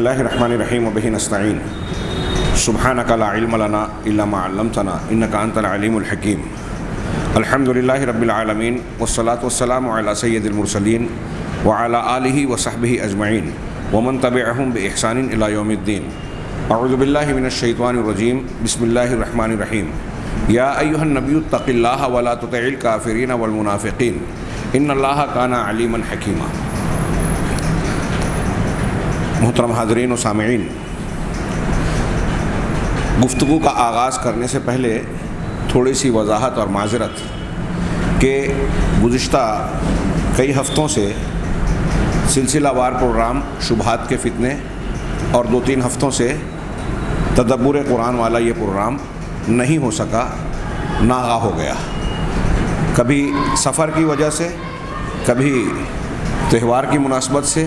اللہ الرحمن الرحیم وبہ نستعین سبحانک لا علم لنا الا ما علمتنا انک انت العلیم الحکیم الحمد للہ رب العالمین والصلاة والسلام علی سید المرسلین وعلی آلہ وصحبہ اجمعین ومن تبعہم بإحسان الی یوم الدین اعوذ باللہ من الشیطان الرجیم بسم اللہ الرحمن الرحیم یا ایہا النبی اتق اللہ ولا تطع الکافرین والمنافقین ان اللہ کان علیما حکیما۔ محترم حاضرین و سامعین، گفتگو کا آغاز کرنے سے پہلے تھوڑی سی وضاحت اور معذرت کہ گزشتہ کئی ہفتوں سے سلسلہ وار پروگرام شبہات کے فتنے اور 2-3 ہفتوں سے تدبر قرآن والا یہ پروگرام نہیں ہو سکا، ناغہ ہو گیا، کبھی سفر کی وجہ سے، کبھی تہوار کی مناسبت سے،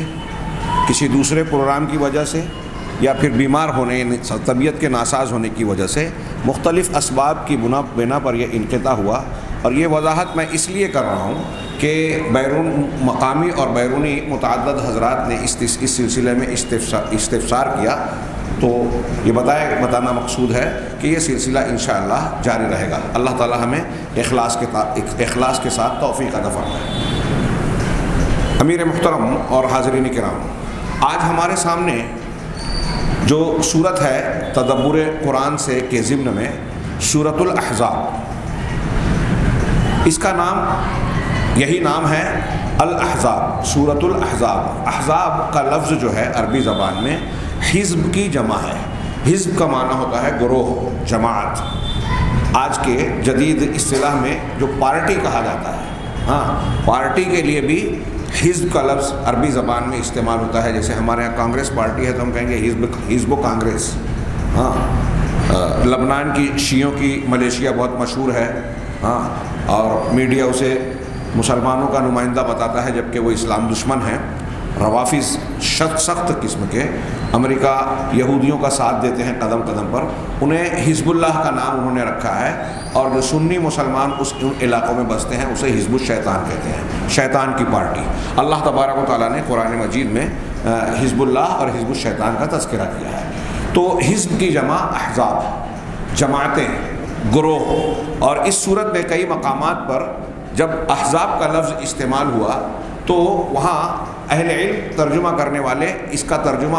کسی دوسرے پروگرام کی وجہ سے، یا پھر بیمار ہونے، طبیعت کے ناساز ہونے کی وجہ سے مختلف اسباب کی بنا پر یہ انقطاع ہوا۔ اور یہ وضاحت میں اس لیے کر رہا ہوں کہ بیرون مقامی اور بیرونی متعدد حضرات نے اس سلسلے میں استفسار کیا، تو یہ بتانا مقصود ہے کہ یہ سلسلہ انشاءاللہ جاری رہے گا۔ اللہ تعالی ہمیں اخلاص کے ساتھ توفیق عطا فرمائے۔ امیر محترم اور حاضرین کرام، آج ہمارے سامنے جو سورت ہے تدبر قرآن سے کے ضمن میں سورۃ الاحزاب، اس کا نام یہی نام ہے الاحزاب، سورۃ الاحزاب۔ احزاب کا لفظ جو ہے عربی زبان میں حزب کی جمع ہے۔ حزب کا معنی ہوتا ہے گروہ، جماعت۔ آج کے جدید اصطلاح میں جو پارٹی کہا جاتا ہے، پارٹی کے لیے بھی حزب کا لفظ عربی زبان میں استعمال ہوتا ہے۔ جیسے ہمارے یہاں کانگریس پارٹی ہے تو ہم کہیں گے حزب و کانگریس۔ لبنان کی شیعوں کی ملیشیا بہت مشہور ہے، اور میڈیا اسے مسلمانوں کا نمائندہ بتاتا ہے جبکہ وہ اسلام دشمن ہیں۔ روافظ سخت قسم کے، امریکہ یہودیوں کا ساتھ دیتے ہیں قدم قدم پر، انہیں حزب اللہ کا نام انہوں نے رکھا ہے، اور جو سنی مسلمان ان علاقوں میں بستے ہیں اسے حزب الشیطان کہتے ہیں، شیطان کی پارٹی۔ اللہ تبارک و تعالیٰ نے قرآن مجید میں حزب اللہ اور حزب الشیطان کا تذکرہ کیا ہے۔ تو حزب کی جمع احزاب، جماعتیں، گروہ۔ اور اس صورت میں کئی مقامات پر جب احزاب کا لفظ استعمال ہوا تو وہاں اہل علم ترجمہ کرنے والے اس کا ترجمہ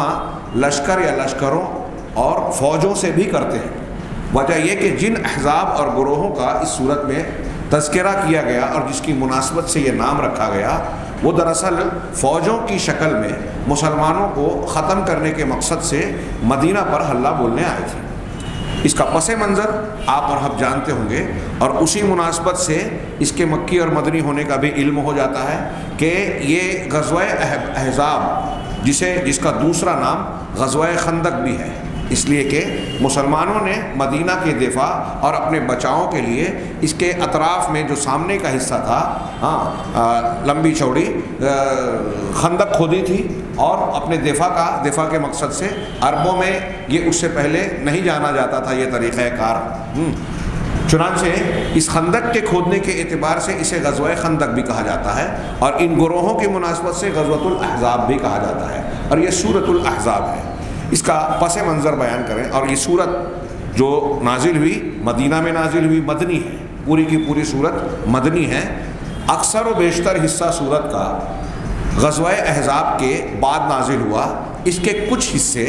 لشکر یا لشکروں اور فوجوں سے بھی کرتے ہیں۔ وجہ یہ کہ جن احزاب اور گروہوں کا اس صورت میں تذکرہ کیا گیا اور جس کی مناسبت سے یہ نام رکھا گیا، وہ دراصل فوجوں کی شکل میں مسلمانوں کو ختم کرنے کے مقصد سے مدینہ پر حلہ بولنے آئے تھے۔ اس کا پس منظر آپ اور ہم جانتے ہوں گے، اور اسی مناسبت سے اس کے مکی اور مدنی ہونے کا بھی علم ہو جاتا ہے کہ یہ غزوہ احزاب، جس کا دوسرا نام غزوہ خندق بھی ہے، اس لیے کہ مسلمانوں نے مدینہ کے دفاع اور اپنے بچاؤ کے لیے اس کے اطراف میں جو سامنے کا حصہ تھا، لمبی چوڑی خندق کھودی تھی، اور اپنے دفاع کے مقصد سے عربوں میں یہ اس سے پہلے نہیں جانا جاتا تھا یہ طریقہ کار۔ چنانچہ اس خندق کے کھودنے کے اعتبار سے اسے غزوہ خندق بھی کہا جاتا ہے، اور ان گروہوں کی مناسبت سے غزوۃ الاحزاب بھی کہا جاتا ہے، اور یہ سورۃ الاحزاب ہے۔ اس کا پس منظر بیان کریں، اور یہ سورت جو نازل ہوئی مدینہ میں نازل ہوئی، مدنی ہے، پوری کی پوری سورت مدنی ہے۔ اکثر و بیشتر حصہ سورت کا غزوہ احزاب کے بعد نازل ہوا، اس کے کچھ حصے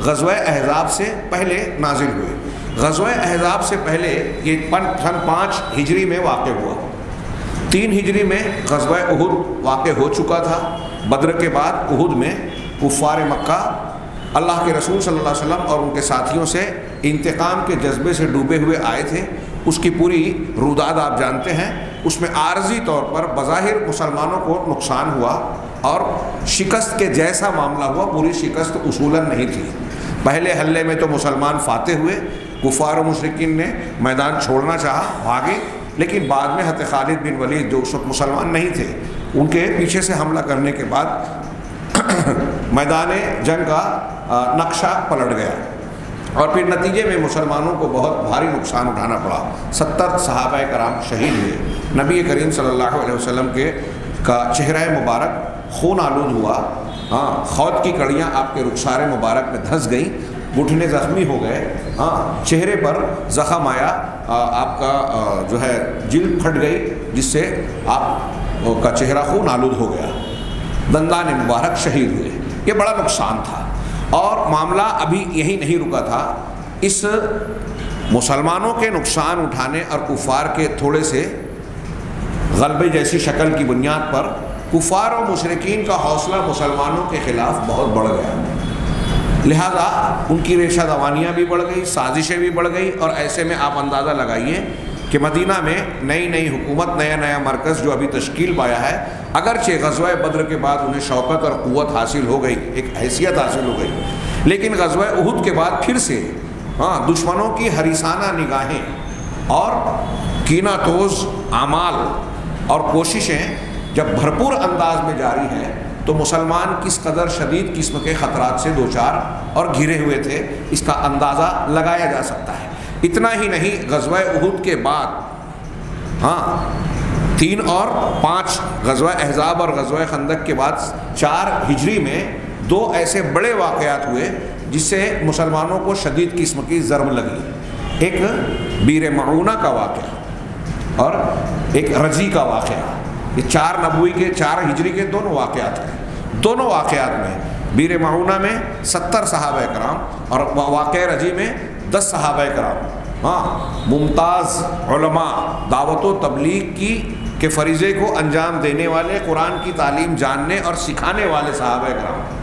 غزوہ احزاب سے پہلے نازل ہوئے۔ غزوہ احزاب سے پہلے یہ سن 5 ہجری میں واقع ہوا۔ 3 ہجری میں غزوہ احد واقع ہو چکا تھا۔ بدر کے بعد احد میں کفار مکہ اللہ کے رسول صلی اللہ علیہ وسلم اور ان کے ساتھیوں سے انتقام کے جذبے سے ڈوبے ہوئے آئے تھے۔ اس کی پوری روداد آپ جانتے ہیں۔ اس میں عارضی طور پر بظاہر مسلمانوں کو نقصان ہوا اور شکست کے جیسا معاملہ ہوا، پوری شکست اصولاً نہیں تھی۔ پہلے حملے میں تو مسلمان فاتح ہوئے، کفار و مشرکین نے میدان چھوڑنا چاہا، بھاگے، لیکن بعد میں حضرت خالد بن ولید جو اس وقت مسلمان نہیں تھے، ان کے پیچھے سے حملہ کرنے کے بعد میدان جنگ کا نقشہ پلٹ گیا، اور پھر نتیجے میں مسلمانوں کو بہت بھاری نقصان اٹھانا پڑا۔ 70 صحابہ کرام شہید ہوئے۔ نبی کریم صلی اللہ علیہ وسلم کا چہرہ مبارک خون آلود ہوا، ہاں خود کی کڑیاں آپ کے رخسار مبارک میں دھنس گئیں، گھٹنے زخمی ہو گئے، ہاں چہرے پر زخم آیا، آپ کا جو ہے جلد پھٹ گئی جس سے آپ کا چہرہ خون آلود ہو گیا، دندان مبارک شہید ہوئے۔ یہ بڑا نقصان تھا، اور معاملہ ابھی یہی نہیں رکا تھا۔ اس مسلمانوں کے نقصان اٹھانے اور کفار کے تھوڑے سے غلبے جیسی شکل کی بنیاد پر کفار و مشرکین کا حوصلہ مسلمانوں کے خلاف بہت بڑھ گیا، لہذا ان کی ریشہ دوانیاں بھی بڑھ گئی، سازشیں بھی بڑھ گئی، اور ایسے میں آپ اندازہ لگائیے کہ مدینہ میں نئی نئی حکومت، نیا نیا مرکز جو ابھی تشکیل پایا ہے، اگرچہ غزوہ بدر کے بعد انہیں شوکت اور قوت حاصل ہو گئی، ایک حیثیت حاصل ہو گئی، لیکن غزوہ احد کے بعد پھر سے دشمنوں کی حریصانہ نگاہیں اور کینہ توز اعمال اور کوششیں جب بھرپور انداز میں جاری ہیں تو مسلمان کس قدر شدید قسم کے خطرات سے دوچار اور گھرے ہوئے تھے، اس کا اندازہ لگایا جا سکتا ہے۔ اتنا ہی نہیں، غزوہ احد کے بعد 3 اور 5 غزوہ احزاب اور غزوہ خندق کے بعد 4 ہجری میں 2 ایسے بڑے واقعات ہوئے جس سے مسلمانوں کو شدید قسم کی ضرب لگی۔ ایک بیر معونہ کا واقعہ اور ایک رجی کا واقعہ۔ یہ 4 نبوی کے 4 ہجری کے دونوں واقعات ہیں۔ دونوں واقعات میں بیر معونہ میں 70 صحابہ کرام اور واقعہ رجی میں 10 صحابہ کرام، ممتاز علماء، دعوت و تبلیغ کے فریضے کو انجام دینے والے، قرآن کی تعلیم جاننے اور سکھانے والے صحابہ کرام۔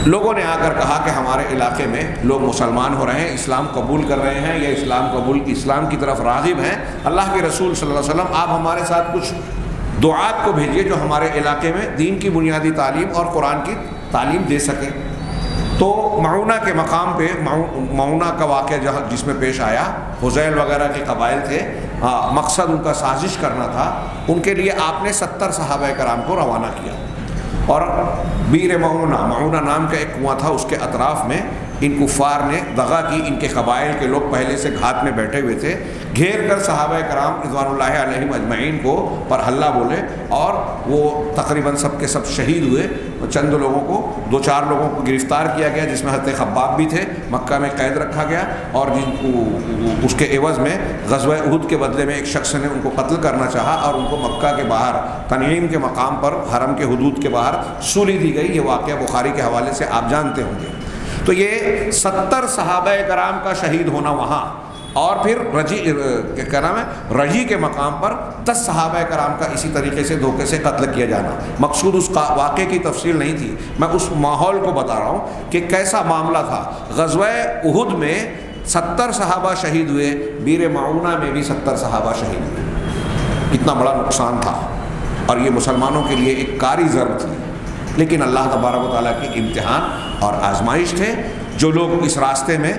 لوگوں نے آ کر کہا کہ ہمارے علاقے میں لوگ مسلمان ہو رہے ہیں، اسلام قبول کر رہے ہیں، یا اسلام کی طرف راغب ہیں، اللہ کے رسول صلی اللہ علیہ وسلم آپ ہمارے ساتھ کچھ دعات کو بھیجیے جو ہمارے علاقے میں دین کی بنیادی تعلیم اور قرآن کی تعلیم دے سکیں۔ تو معونہ کے مقام پہ معونہ کا واقعہ جس میں پیش آیا، حذیل وغیرہ کے قبائل تھے، مقصد ان کا سازش کرنا تھا، ان کے لیے آپ نے 70 صحابہ کرام کو روانہ کیا، اور بیر معونہ نام کا ایک کنواں تھا، اس کے اطراف میں ان کفار نے دغا کی، ان کے قبائل کے لوگ پہلے سے گھات میں بیٹھے ہوئے تھے، گھیر کر صحابہ کرام رضوان اللہ علیہم اجمعین کو پر حلہ بولے، اور وہ تقریباً سب کے سب شہید ہوئے۔ چند لوگوں کو 2-4 لوگوں کو گرفتار کیا گیا، جس میں حضرت خباب بھی تھے، مکہ میں قید رکھا گیا، اور اس کے عوض میں غزوہ احد کے بدلے میں ایک شخص نے ان کو قتل کرنا چاہا، اور ان کو مکہ کے باہر تنعیم کے مقام پر حرم کے حدود کے باہر سولی دی گئی۔ یہ واقعہ بخاری کے حوالے سے آپ جانتے ہوں گے۔ تو یہ 70 صحابہ کرام کا شہید ہونا وہاں، اور پھر رجی کے مقام پر 10 صحابہ کرام کا اسی طریقے سے دھوکے سے قتل کیا جانا۔ مقصود اس کا واقعے کی تفصیل نہیں تھی، میں اس ماحول کو بتا رہا ہوں کہ کیسا معاملہ تھا۔ غزوہ احد میں 70 صحابہ شہید ہوئے، بیر معونہ میں بھی 70 صحابہ شہید ہوئے۔ کتنا بڑا نقصان تھا، اور یہ مسلمانوں کے لیے ایک کاری ضرب تھی، لیکن اللہ تبارک و تعالیٰ کی امتحان اور آزمائش تھے۔ جو لوگ اس راستے میں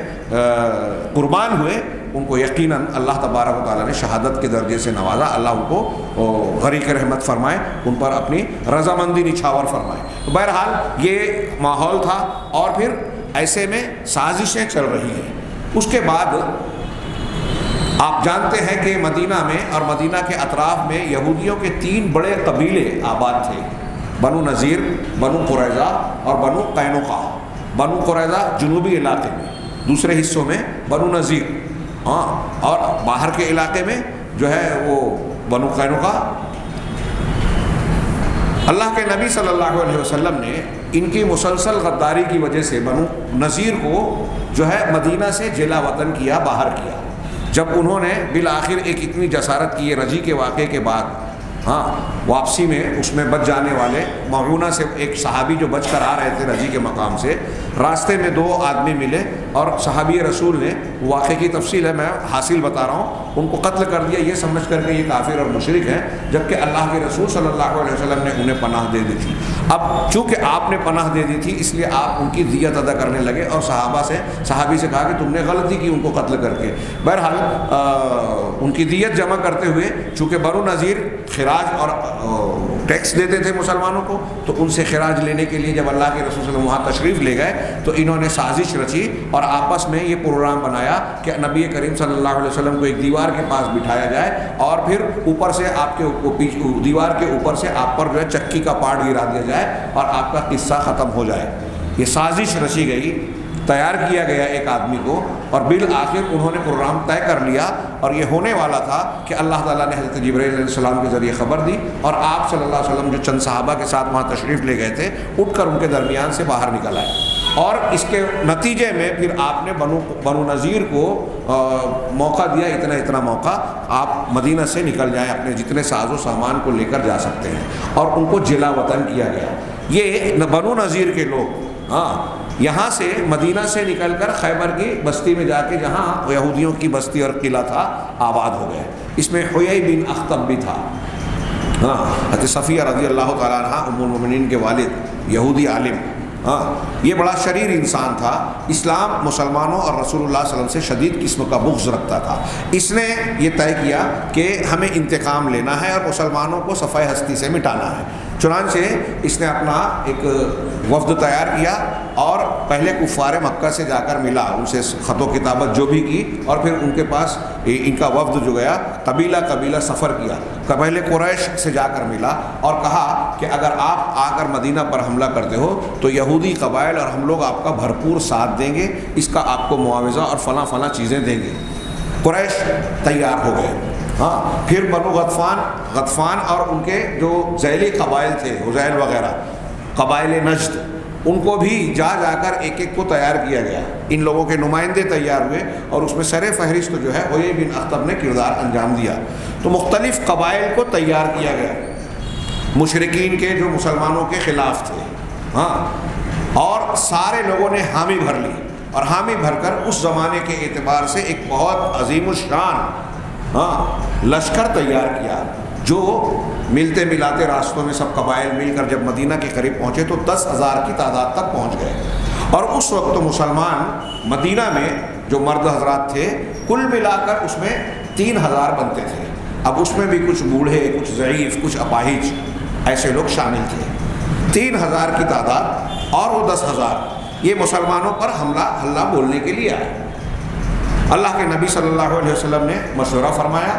قربان ہوئے ان کو یقیناً اللہ تبارک و تعالیٰ نے شہادت کے درجے سے نوازا۔ اللہ ان کو غریق رحمت فرمائے، ان پر اپنی رضامندی نچھاور فرمائے۔ تو بہرحال یہ ماحول تھا، اور پھر ایسے میں سازشیں چل رہی ہیں۔ اس کے بعد آپ جانتے ہیں کہ مدینہ میں اور مدینہ کے اطراف میں یہودیوں کے 3 بڑے قبیلے آباد تھے، بنو نذیر، بنو قریظہ اور بنو قینقاع۔ بنو قریظہ جنوبی علاقے میں، دوسرے حصوں میں بنو نذیر، اور باہر کے علاقے میں جو ہے وہ بنو قینقاع۔ اللہ کے نبی صلی اللہ علیہ وسلم نے ان کی مسلسل غداری کی وجہ سے بنو نذیر کو جو ہے مدینہ سے جلا وطن کیا، باہر کیا۔ جب انہوں نے بالآخر ایک اتنی جسارت کی، رجی کے واقعے کے بعد، واپسی میں اس میں بچ جانے والے معونہ سے ایک صحابی جو بچ کر آ رہے تھے رجی کے مقام سے، راستے میں 2 آدمی ملے، اور صحابی رسول نے، واقعے کی تفصیل ہے میں حاصل بتا رہا ہوں، ان کو قتل کر دیا یہ سمجھ کر کے یہ کافر اور مشرک ہیں، جبکہ اللہ کے رسول صلی اللہ علیہ وسلم نے انہیں پناہ دے دی تھی۔ اب چونکہ آپ نے پناہ دے دی تھی، اس لیے آپ ان کی دیت ادا کرنے لگے، اور صحابی سے کہا کہ تم نے غلطی کی ان کو قتل کر کے۔ بہرحال ان کی دیت جمع کرتے ہوئے، چونکہ بنو نذیر خراج اور ٹیکس دیتے تھے مسلمانوں کو، تو ان سے خراج لینے کے لیے جب اللہ کے رسول صلی اللہ علیہ وسلم وہاں تشریف لے گئے تو انہوں نے سازش رچی اور آپس میں یہ پروگرام بنایا کہ نبی کریم صلی اللہ علیہ وسلم کو ایک دیوار کے پاس بٹھایا جائے اور پھر اوپر سے آپ کے دیوار کے اوپر سے آپ پر جو ہے چکی کا پارٹ گرا دیا جائے اور آپ کا قصہ ختم ہو جائے۔ یہ سازش رچی گئی، تیار کیا گیا ایک آدمی کو، اور بالآخر انہوں نے پروگرام طے کر لیا، اور یہ ہونے والا تھا کہ اللہ تعالیٰ نے حضرت جبرائیل علیہ السلام کے ذریعے خبر دی، اور آپ صلی اللہ علیہ وسلم جو چند صحابہ کے ساتھ وہاں تشریف لے گئے تھے اٹھ کر ان کے درمیان سے باہر نکل آئے، اور اس کے نتیجے میں پھر آپ نے بنو نذیر کو موقع دیا، اتنا موقع آپ مدینہ سے نکل جائیں، اپنے جتنے ساز و سامان کو لے کر جا سکتے ہیں، اور ان کو جلا وطن کیا گیا۔ یہ بنو نذیر کے لوگ یہاں سے مدینہ سے نکل کر خیبر کی بستی میں جا کے جہاں یہودیوں کی بستی اور قلعہ تھا آباد ہو گئے۔ اس میں حیی بن اخطب بھی تھا، حضرت صفیہ رضی اللہ تعالیٰ عنہ ام المؤمنین کے والد، یہودی عالم، یہ بڑا شریر انسان تھا، اسلام، مسلمانوں اور رسول اللہ صلی اللہ علیہ وسلم سے شدید قسم کا بغض رکھتا تھا۔ اس نے یہ طے کیا کہ ہمیں انتقام لینا ہے اور مسلمانوں کو صفحہ ہستی سے مٹانا ہے۔ چنانچہ اس نے اپنا ایک وفد تیار کیا اور پہلے کفار مکہ سے جا کر ملا، ان سے خط و کتابت جو بھی کی، اور پھر ان کے پاس ان کا وفد جو گیا قبیلہ سفر کیا، پہلے قریش سے جا کر ملا اور کہا کہ اگر آپ آ کر مدینہ پر حملہ کرتے ہو تو یہودی قبائل اور ہم لوگ آپ کا بھرپور ساتھ دیں گے، اس کا آپ کو معاوضہ اور فلاں چیزیں دیں گے۔ قریش تیار ہو گئے۔ پھر بنو غطفان اور ان کے جو ذیلی قبائل تھے، حذیل وغیرہ، قبائل نجد، ان کو بھی جا کر ایک کو تیار کیا گیا۔ ان لوگوں کے نمائندے تیار ہوئے اور اس میں سر فہرست جو ہے حیی بن اخطب نے کردار انجام دیا۔ تو مختلف قبائل کو تیار کیا گیا مشرکین کے جو مسلمانوں کے خلاف تھے، اور سارے لوگوں نے حامی بھر لی، اور حامی بھر کر اس زمانے کے اعتبار سے ایک بہت عظیم الشان لشکر تیار کیا، جو ملتے ملاتے راستوں میں سب قبائل مل کر جب مدینہ کے قریب پہنچے تو 10,000 کی تعداد تک پہنچ گئے۔ اور اس وقت تو مسلمان مدینہ میں جو مرد حضرات تھے کل ملا کر اس میں 3,000 بنتے تھے۔ اب اس میں بھی کچھ بوڑھے، کچھ ضعیف، کچھ اپاہج ایسے لوگ شامل تھے۔ 3,000 کی تعداد اور وہ 10,000 یہ مسلمانوں پر حملہ بولنے کے لیے آئے۔ اللہ کے نبی صلی اللہ علیہ وسلم نے مشورہ فرمایا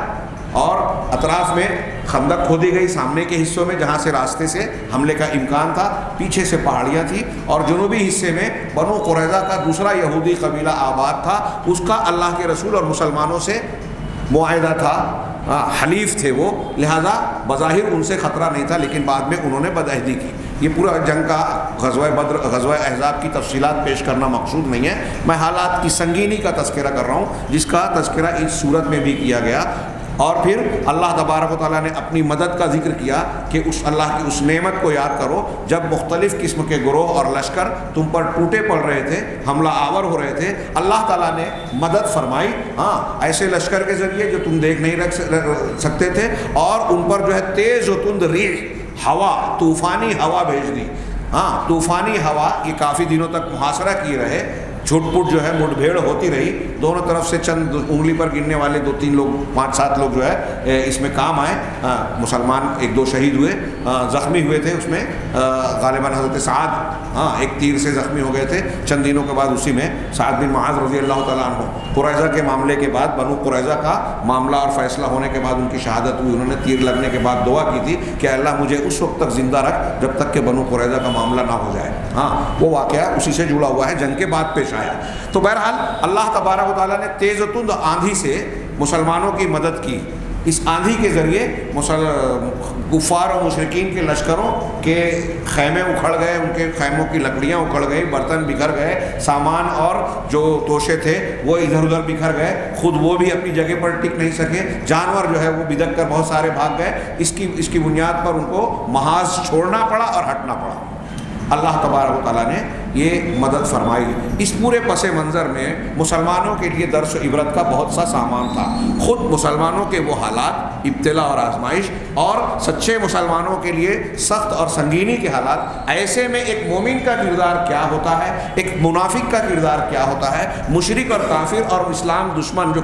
اور اطراف میں خندق کھودی گئی، سامنے کے حصوں میں جہاں سے راستے سے حملے کا امکان تھا، پیچھے سے پہاڑیاں تھیں، اور جنوبی حصے میں بنو قریظہ کا دوسرا یہودی قبیلہ آباد تھا، اس کا اللہ کے رسول اور مسلمانوں سے معاہدہ تھا، حلیف تھے وہ، لہذا بظاہر ان سے خطرہ نہیں تھا، لیکن بعد میں انہوں نے بدعہدی کی۔ یہ پورا جنگ کا غزوہ بدر، غزوہ احزاب کی تفصیلات پیش کرنا مقصود نہیں ہے، میں حالات کی سنگینی کا تذکرہ کر رہا ہوں جس کا تذکرہ اس صورت میں بھی کیا گیا۔ اور پھر اللہ تبارک و تعالیٰ نے اپنی مدد کا ذکر کیا کہ اس اللہ کی اس نعمت کو یاد کرو جب مختلف قسم کے گروہ اور لشکر تم پر ٹوٹے پڑ رہے تھے، حملہ آور ہو رہے تھے، اللہ تعالیٰ نے مدد فرمائی ایسے لشکر کے ذریعے جو تم دیکھ نہیں رکھ سکتے تھے، اور ان پر جو ہے تیز و تند ریح، ہوا، طوفانی ہوا بھیج دی۔ طوفانی ہوا یہ کافی دنوں تک محاصرہ کیے رہے، چھوٹ پوٹ جو ہے مٹ بھیڑ ہوتی رہی، دونوں طرف سے چند انگلی پر گننے والے 2-3 لوگ، 5-7 لوگ جو ہے اس میں کام آئے۔ مسلمان 1-2 شہید ہوئے، زخمی ہوئے تھے، اس میں غالباً حضرت سعد ایک تیر سے زخمی ہو گئے تھے۔ چند دنوں کے بعد اسی میں سعد بن معاذ رضی اللہ تعالیٰ عنہ، قریظہ کے معاملے کے بعد، بنو قریظہ کا معاملہ اور فیصلہ ہونے کے بعد ان کی شہادت ہوئی۔ انہوں نے تیر لگنے کے بعد دعا کی تھی کہ اللہ مجھے اس وقت تک زندہ رکھ جب تک کہ بنو قریظہ کا معاملہ نہ ہو جائے۔ وہ واقعہ اسی سے جڑا ہوا ہے، جنگ کے بعد پیش آیا۔ تو بہرحال اللہ تبارک و تعالیٰ نے تیز و تند آندھی سے مسلمانوں کی مدد کی۔ اس آندھی کے ذریعے کفار و مشرکین کے لشکروں کے خیمے اکھڑ گئے، ان کے خیموں کی لکڑیاں اکھڑ گئی، برتن بکھر گئے، سامان اور جو توشے تھے وہ ادھر ادھر بکھر گئے، خود وہ بھی اپنی جگہ پر ٹک نہیں سکے، جانور جو ہے وہ بدک کر بہت سارے بھاگ گئے۔ اس کی بنیاد پر ان کو محاذ چھوڑنا پڑا اور ہٹنا پڑا۔ اللہ تبارک و تعالیٰ نے یہ مدد فرمائی۔ اس پورے پس منظر میں مسلمانوں کے لیے درس و عبرت کا بہت سا سامان تھا۔ خود مسلمانوں کے وہ حالات، ابتلا اور آزمائش، اور سچے مسلمانوں کے لیے سخت اور سنگینی کے حالات، ایسے میں ایک مومن کا کردار کیا ہوتا ہے، ایک منافق کا کردار کیا ہوتا ہے، مشرک اور کافر اور اسلام دشمن جو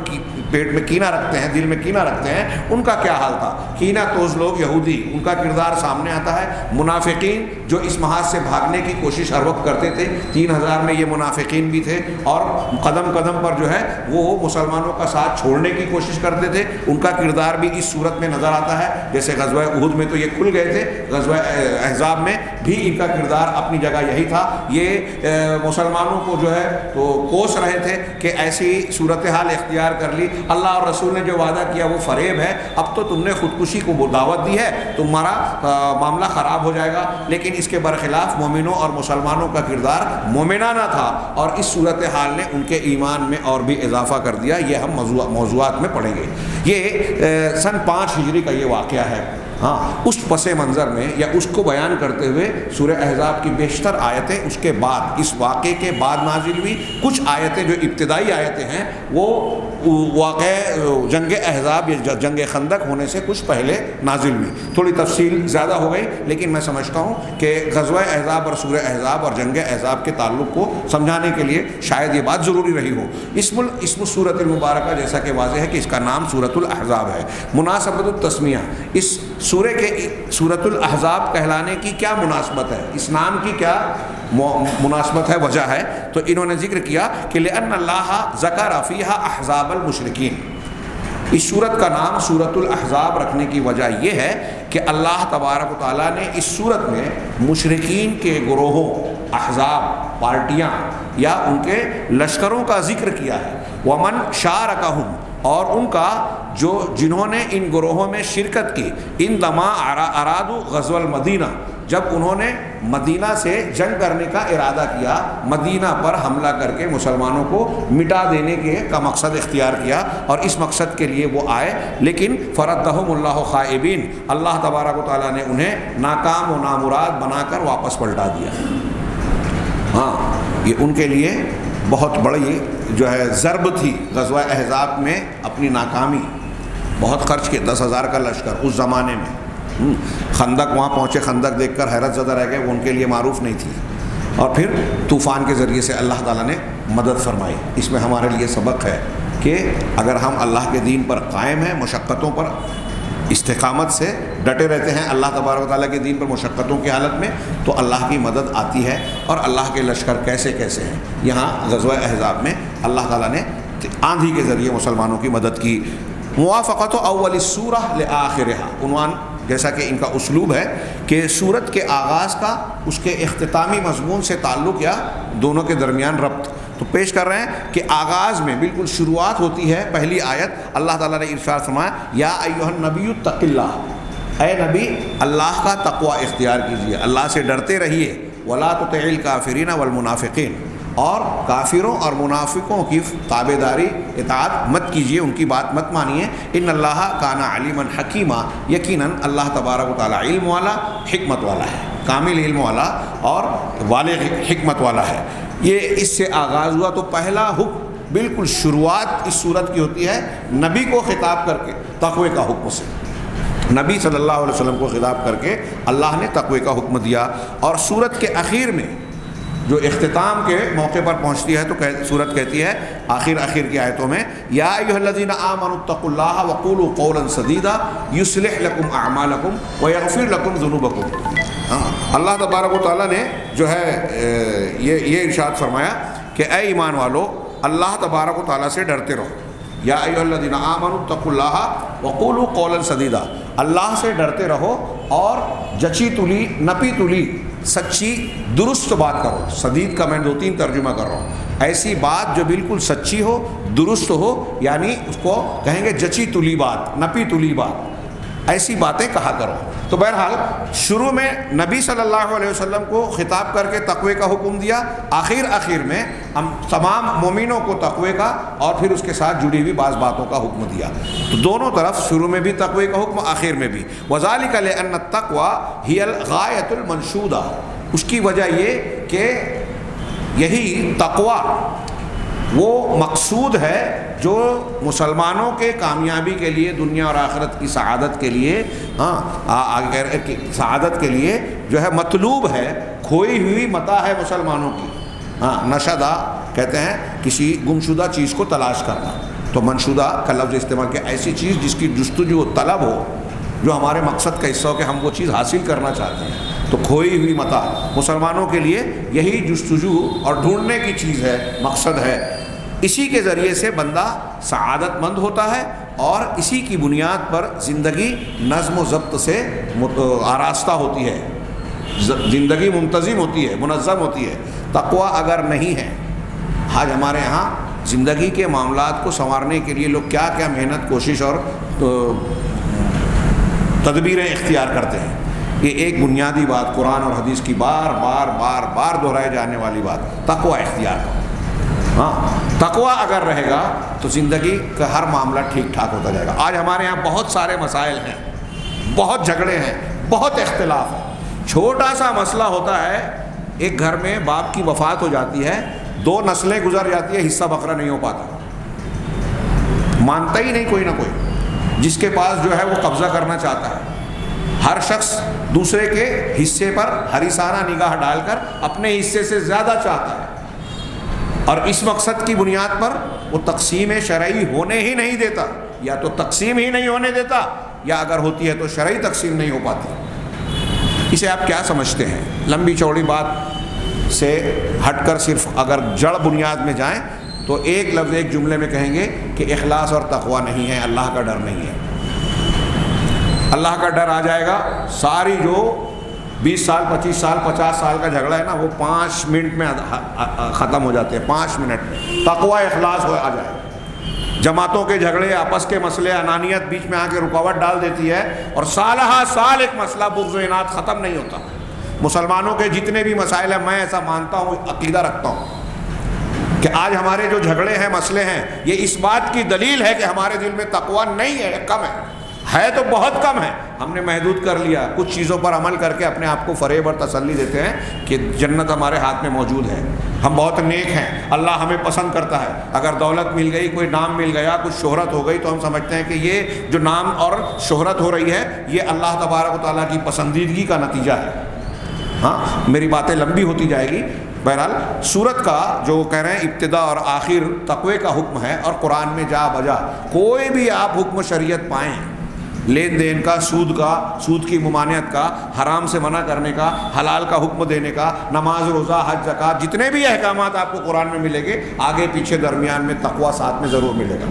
پیٹ میں کینہ رکھتے ہیں، دل میں کینہ رکھتے ہیں، ان کا کیا حال تھا۔ کینہ توز لوگ یہودی، ان کا کردار سامنے آتا ہے۔ منافقین جو اس محاذ سے بھاگنے کی کوشش ہر وقت کرتے تھے، 3000 میں یہ منافقین بھی تھے، اور قدم قدم پر جو ہے وہ مسلمانوں کا ساتھ چھوڑنے کی کوشش کرتے تھے، ان کا کردار بھی اس صورت میں نظر آتا ہے۔ جیسے غزوہ احد میں تو یہ کھل گئے تھے، غزوہ احزاب میں بھی ان کا کردار اپنی جگہ یہی تھا۔ یہ مسلمانوں کو جو ہے تو کوس رہے تھے کہ ایسی صورتحال اختیار کر لی، اللہ اور رسول نے جو وعدہ کیا وہ فریب ہے، اب تو تم نے خودکشی کو دعوت دی ہے، تمہارا معاملہ خراب ہو جائے گا۔ لیکن اس کے برخلاف مومنوں اور مسلمانوں کا کردار مومنانہ تھا، اور اس صورتحال نے ان کے ایمان میں اور بھی اضافہ کر دیا۔ یہ ہم موضوعات میں پڑھیں گے۔ یہ سن 5 ہجری کا یہ واقعہ ہے۔ اس پس منظر میں یا اس کو بیان کرتے ہوئے سورہ احزاب کی بیشتر آیتیں اس کے بعد، اس واقعے کے بعد نازل ہوئی۔ کچھ آیتیں جو ابتدائی آیتیں ہیں وہ واقع جنگ احزاب یا جنگ خندق ہونے سے کچھ پہلے نازل ہوئی۔ تھوڑی تفصیل زیادہ ہو گئی، لیکن میں سمجھتا ہوں کہ غزوہ احزاب اور سورہ احزاب اور جنگ احزاب کے تعلق کو سمجھانے کے لیے شاید یہ بات ضروری رہی ہو۔ اسم سورۃ المبارکہ جیسا کہ واضح ہے کہ اس کا نام سورۃ الاحزاب ہے۔ مناسبت التسمیہ، اس سورہ کے سورۃ الاحزاب کہلانے کی کیا مناسبت ہے، اس نام کی کیا مناسبت ہے، وجہ ہے، تو انہوں نے ذکر کیا کہ لأن اللہ ذکر فیہا احزاب المشرکین۔ اس سورت کا نام سورۃ الاحزاب رکھنے کی وجہ یہ ہے کہ اللہ تبارک و تعالیٰ نے اس سورت میں مشرکین کے گروہوں، احزاب، پارٹیاں یا ان کے لشکروں کا ذکر کیا ہے۔ ومن شارکہم، اور ان کا جنہوں نے ان گروہوں میں شرکت کی، ان دما ارادو غزو المدینہ، جب انہوں نے مدینہ سے جنگ کرنے کا ارادہ کیا، مدینہ پر حملہ کر کے مسلمانوں کو مٹا دینے کا مقصد اختیار کیا، اور اس مقصد کے لیے وہ آئے، لیکن فردہم اللہ خائبین، اللہ تبارک و تعالیٰ نے انہیں ناکام و نامراد بنا کر واپس پلٹا دیا۔ یہ ان کے لیے بہت بڑی جو ہے ضرب تھی۔ غزوہ احزاب میں اپنی ناکامی، بہت خرچ کے 10,000 کا لشکر اس زمانے میں، خندق وہاں پہنچے، خندق دیکھ کر حیرت زدہ رہ گئے، وہ ان کے لیے معروف نہیں تھی، اور پھر طوفان کے ذریعے سے اللہ تعالیٰ نے مدد فرمائی۔ اس میں ہمارے لیے سبق ہے کہ اگر ہم اللہ کے دین پر قائم ہیں، مشقتوں پر استقامت سے ڈٹے رہتے ہیں اللہ تبارک و تعالیٰ کے دین پر مشقتوں کی حالت میں، تو اللہ کی مدد آتی ہے، اور اللہ کے لشکر کیسے کیسے ہیں۔ یہاں غزوہ احزاب میں اللہ تعالیٰ نے آندھی کے ذریعے مسلمانوں کی مدد کی۔ موافقت اول السورہ لآخرہا، عنوان جیسا کہ ان کا اسلوب ہے کہ سورت کے آغاز کا اس کے اختتامی مضمون سے تعلق یا دونوں کے درمیان ربط، تو پیش کر رہے ہیں کہ آغاز میں بالکل شروعات ہوتی ہے، پہلی آیت اللہ تعالیٰ نے ارشاد فرمایا یا ایھا النبی اتق اللہ، اے نبی اللہ کا تقوی اختیار کیجیے، اللہ سے ڈرتے رہیے، ولا تطع الکافرین والمنافقین، اور کافروں اور منافقوں کی تابع داری اطاعت مت کیجیے، ان کی بات مت مانیے، ان اللہ کان علیما حکیما، یقیناً اللہ تبارک و تعالیٰ علم والا، حکمت والا ہے، کامل علم والا اور بالغ حکمت والا ہے۔ یہ اس سے آغاز ہوا، تو پہلا حکم بالکل شروعات اس صورت کی ہوتی ہے نبی کو خطاب کر کے تقوی کا حکم سے، نبی صلی اللہ علیہ وسلم کو خطاب کر کے اللہ نے تقوی کا حکم دیا۔ اور صورت کے اخیر میں جو اختتام کے موقع پر پہنچتی ہے تو سورت کہتی ہے آخر کی آیتوں میں یا ایھا الذین آمنوا اتقوا اللہ وقولوا قولا سدیدا یصلح لکم اعمالکم ویغفر لکم ذنوبکم۔ اللہ تبارک و تعالیٰ نے جو ہے یہ ارشاد فرمایا کہ اے ایمان والو اللہ تبارک و تعالیٰ سے ڈرتے رہو، یا ایھا الذین آمنوا اتقوا اللہ وقولوا قولا سدیدا، اللہ سے ڈرتے رہو اور جچی تلی نپی تلی سچی درست بات کرو۔ سدید کا میں 2-3 ترجمہ کر رہا ہوں، ایسی بات جو بالکل سچی ہو، درست ہو، یعنی اس کو کہیں گے جچی تلی بات، نپی تلی بات، ایسی باتیں کہا کرو۔ تو بہرحال شروع میں نبی صلی اللہ علیہ وسلم کو خطاب کر کے تقوی کا حکم دیا، آخر میں ہم تمام مومنوں کو تقوی کا اور پھر اس کے ساتھ جڑی ہوئی بعض باتوں کا حکم دیا۔ تو دونوں طرف شروع میں بھی تقوی کا حکم، آخر میں بھی۔ وذالک لأن التقوی ہی الغایۃ المنشودہ، اس کی وجہ یہ کہ یہی تقویٰ وہ مقصود ہے جو مسلمانوں کے کامیابی کے لیے، دنیا اور آخرت کی سعادت کے لیے، سعادت کے لیے جو ہے مطلوب ہے، کھوئی ہوئی متاع ہے مسلمانوں کی۔ نشدہ کہتے ہیں کسی گمشدہ چیز کو تلاش کرنا، تو منشودہ کا لفظ استعمال کیا، ایسی چیز جس کی جستجو و طلب ہو، جو ہمارے مقصد کا حصہ ہو کہ ہم وہ چیز حاصل کرنا چاہتے ہیں۔ تو کھوئی ہوئی متاع مسلمانوں کے لیے یہی جستجو اور ڈھونڈنے کی چیز ہے، مقصد ہے۔ اسی کے ذریعے سے بندہ سعادت مند ہوتا ہے، اور اسی کی بنیاد پر زندگی نظم و ضبط سے آراستہ ہوتی ہے، زندگی منتظم ہوتی ہے، منظم ہوتی ہے۔ تقویٰ اگر نہیں ہے، آج ہمارے ہاں زندگی کے معاملات کو سنوارنے کے لیے لوگ کیا کیا محنت، کوشش اور تدبیریں اختیار کرتے ہیں۔ یہ ایک بنیادی بات، قرآن اور حدیث کی بار بار بار بار دہرائے جانے والی بات، تقویٰ اختیار کرو۔ تقویٰ اگر رہے گا تو زندگی کا ہر معاملہ ٹھیک ٹھاک ہوتا جائے گا۔ آج ہمارے یہاں بہت سارے مسائل ہیں، بہت جھگڑے ہیں، بہت اختلاف ہے۔ چھوٹا سا مسئلہ ہوتا ہے، ایک گھر میں باپ کی وفات ہو جاتی ہے، 2 نسلیں گزر جاتی ہے، حصہ بکرا نہیں ہو پاتا، مانتا ہی نہیں کوئی نہ کوئی، جس کے پاس جو ہے وہ قبضہ کرنا چاہتا ہے۔ ہر شخص دوسرے کے حصے پر حریصانہ نگاہ ڈال کر اپنے حصے سے زیادہ چاہتا ہے، اور اس مقصد کی بنیاد پر وہ تقسیم شرعی ہونے ہی نہیں دیتا، یا تو تقسیم ہی نہیں ہونے دیتا، یا اگر ہوتی ہے تو شرعی تقسیم نہیں ہو پاتی۔ اسے آپ کیا سمجھتے ہیں؟ لمبی چوڑی بات سے ہٹ کر صرف اگر جڑ بنیاد میں جائیں تو ایک لفظ ایک جملے میں کہیں گے کہ اخلاص اور تقویٰ نہیں ہے، اللہ کا ڈر نہیں ہے۔ اللہ کا ڈر آ جائے گا، ساری جو 20 سال 25 سال 50 سال کا جھگڑا ہے نا، وہ 5 منٹ میں ختم ہو جاتے ہیں، 5 منٹ میں تقویٰ اخلاص آ جائے۔ جماعتوں کے جھگڑے، آپس کے مسئلے، انانیت بیچ میں آ کے رکاوٹ ڈال دیتی ہے، اور سالہ سال ایک مسئلہ بغض و اناد ختم نہیں ہوتا۔ مسلمانوں کے جتنے بھی مسائل ہیں، میں ایسا مانتا ہوں، عقیدہ رکھتا ہوں کہ آج ہمارے جو جھگڑے ہیں، مسئلے ہیں، یہ اس بات کی دلیل ہے کہ ہمارے دل میں تقویٰ نہیں ہے، کم ہے تو بہت کم ہے۔ ہم نے محدود کر لیا، کچھ چیزوں پر عمل کر کے اپنے آپ کو فریب اور تسلی دیتے ہیں کہ جنت ہمارے ہاتھ میں موجود ہے، ہم بہت نیک ہیں، اللہ ہمیں پسند کرتا ہے۔ اگر دولت مل گئی، کوئی نام مل گیا، کچھ شہرت ہو گئی، تو ہم سمجھتے ہیں کہ یہ جو نام اور شہرت ہو رہی ہے، یہ اللہ تبارک و تعالیٰ کی پسندیدگی کا نتیجہ ہے۔ میری باتیں لمبی ہوتی جائے گی۔ بہرحال سورت کا جو کہہ رہے ہیں ابتدا اور آخر تقوی کا حکم ہے، اور قرآن میں جا بجا کوئی بھی آپ حکم شریعت پائیں، لین دین کا، سود کی ممانعت کا، حرام سے منع کرنے کا، حلال کا حکم دینے کا، نماز، روزہ، حج، زکوٰۃ، جتنے بھی احکامات آپ کو قرآن میں ملیں گے، آگے پیچھے درمیان میں تقویٰ ساتھ میں ضرور ملے گا،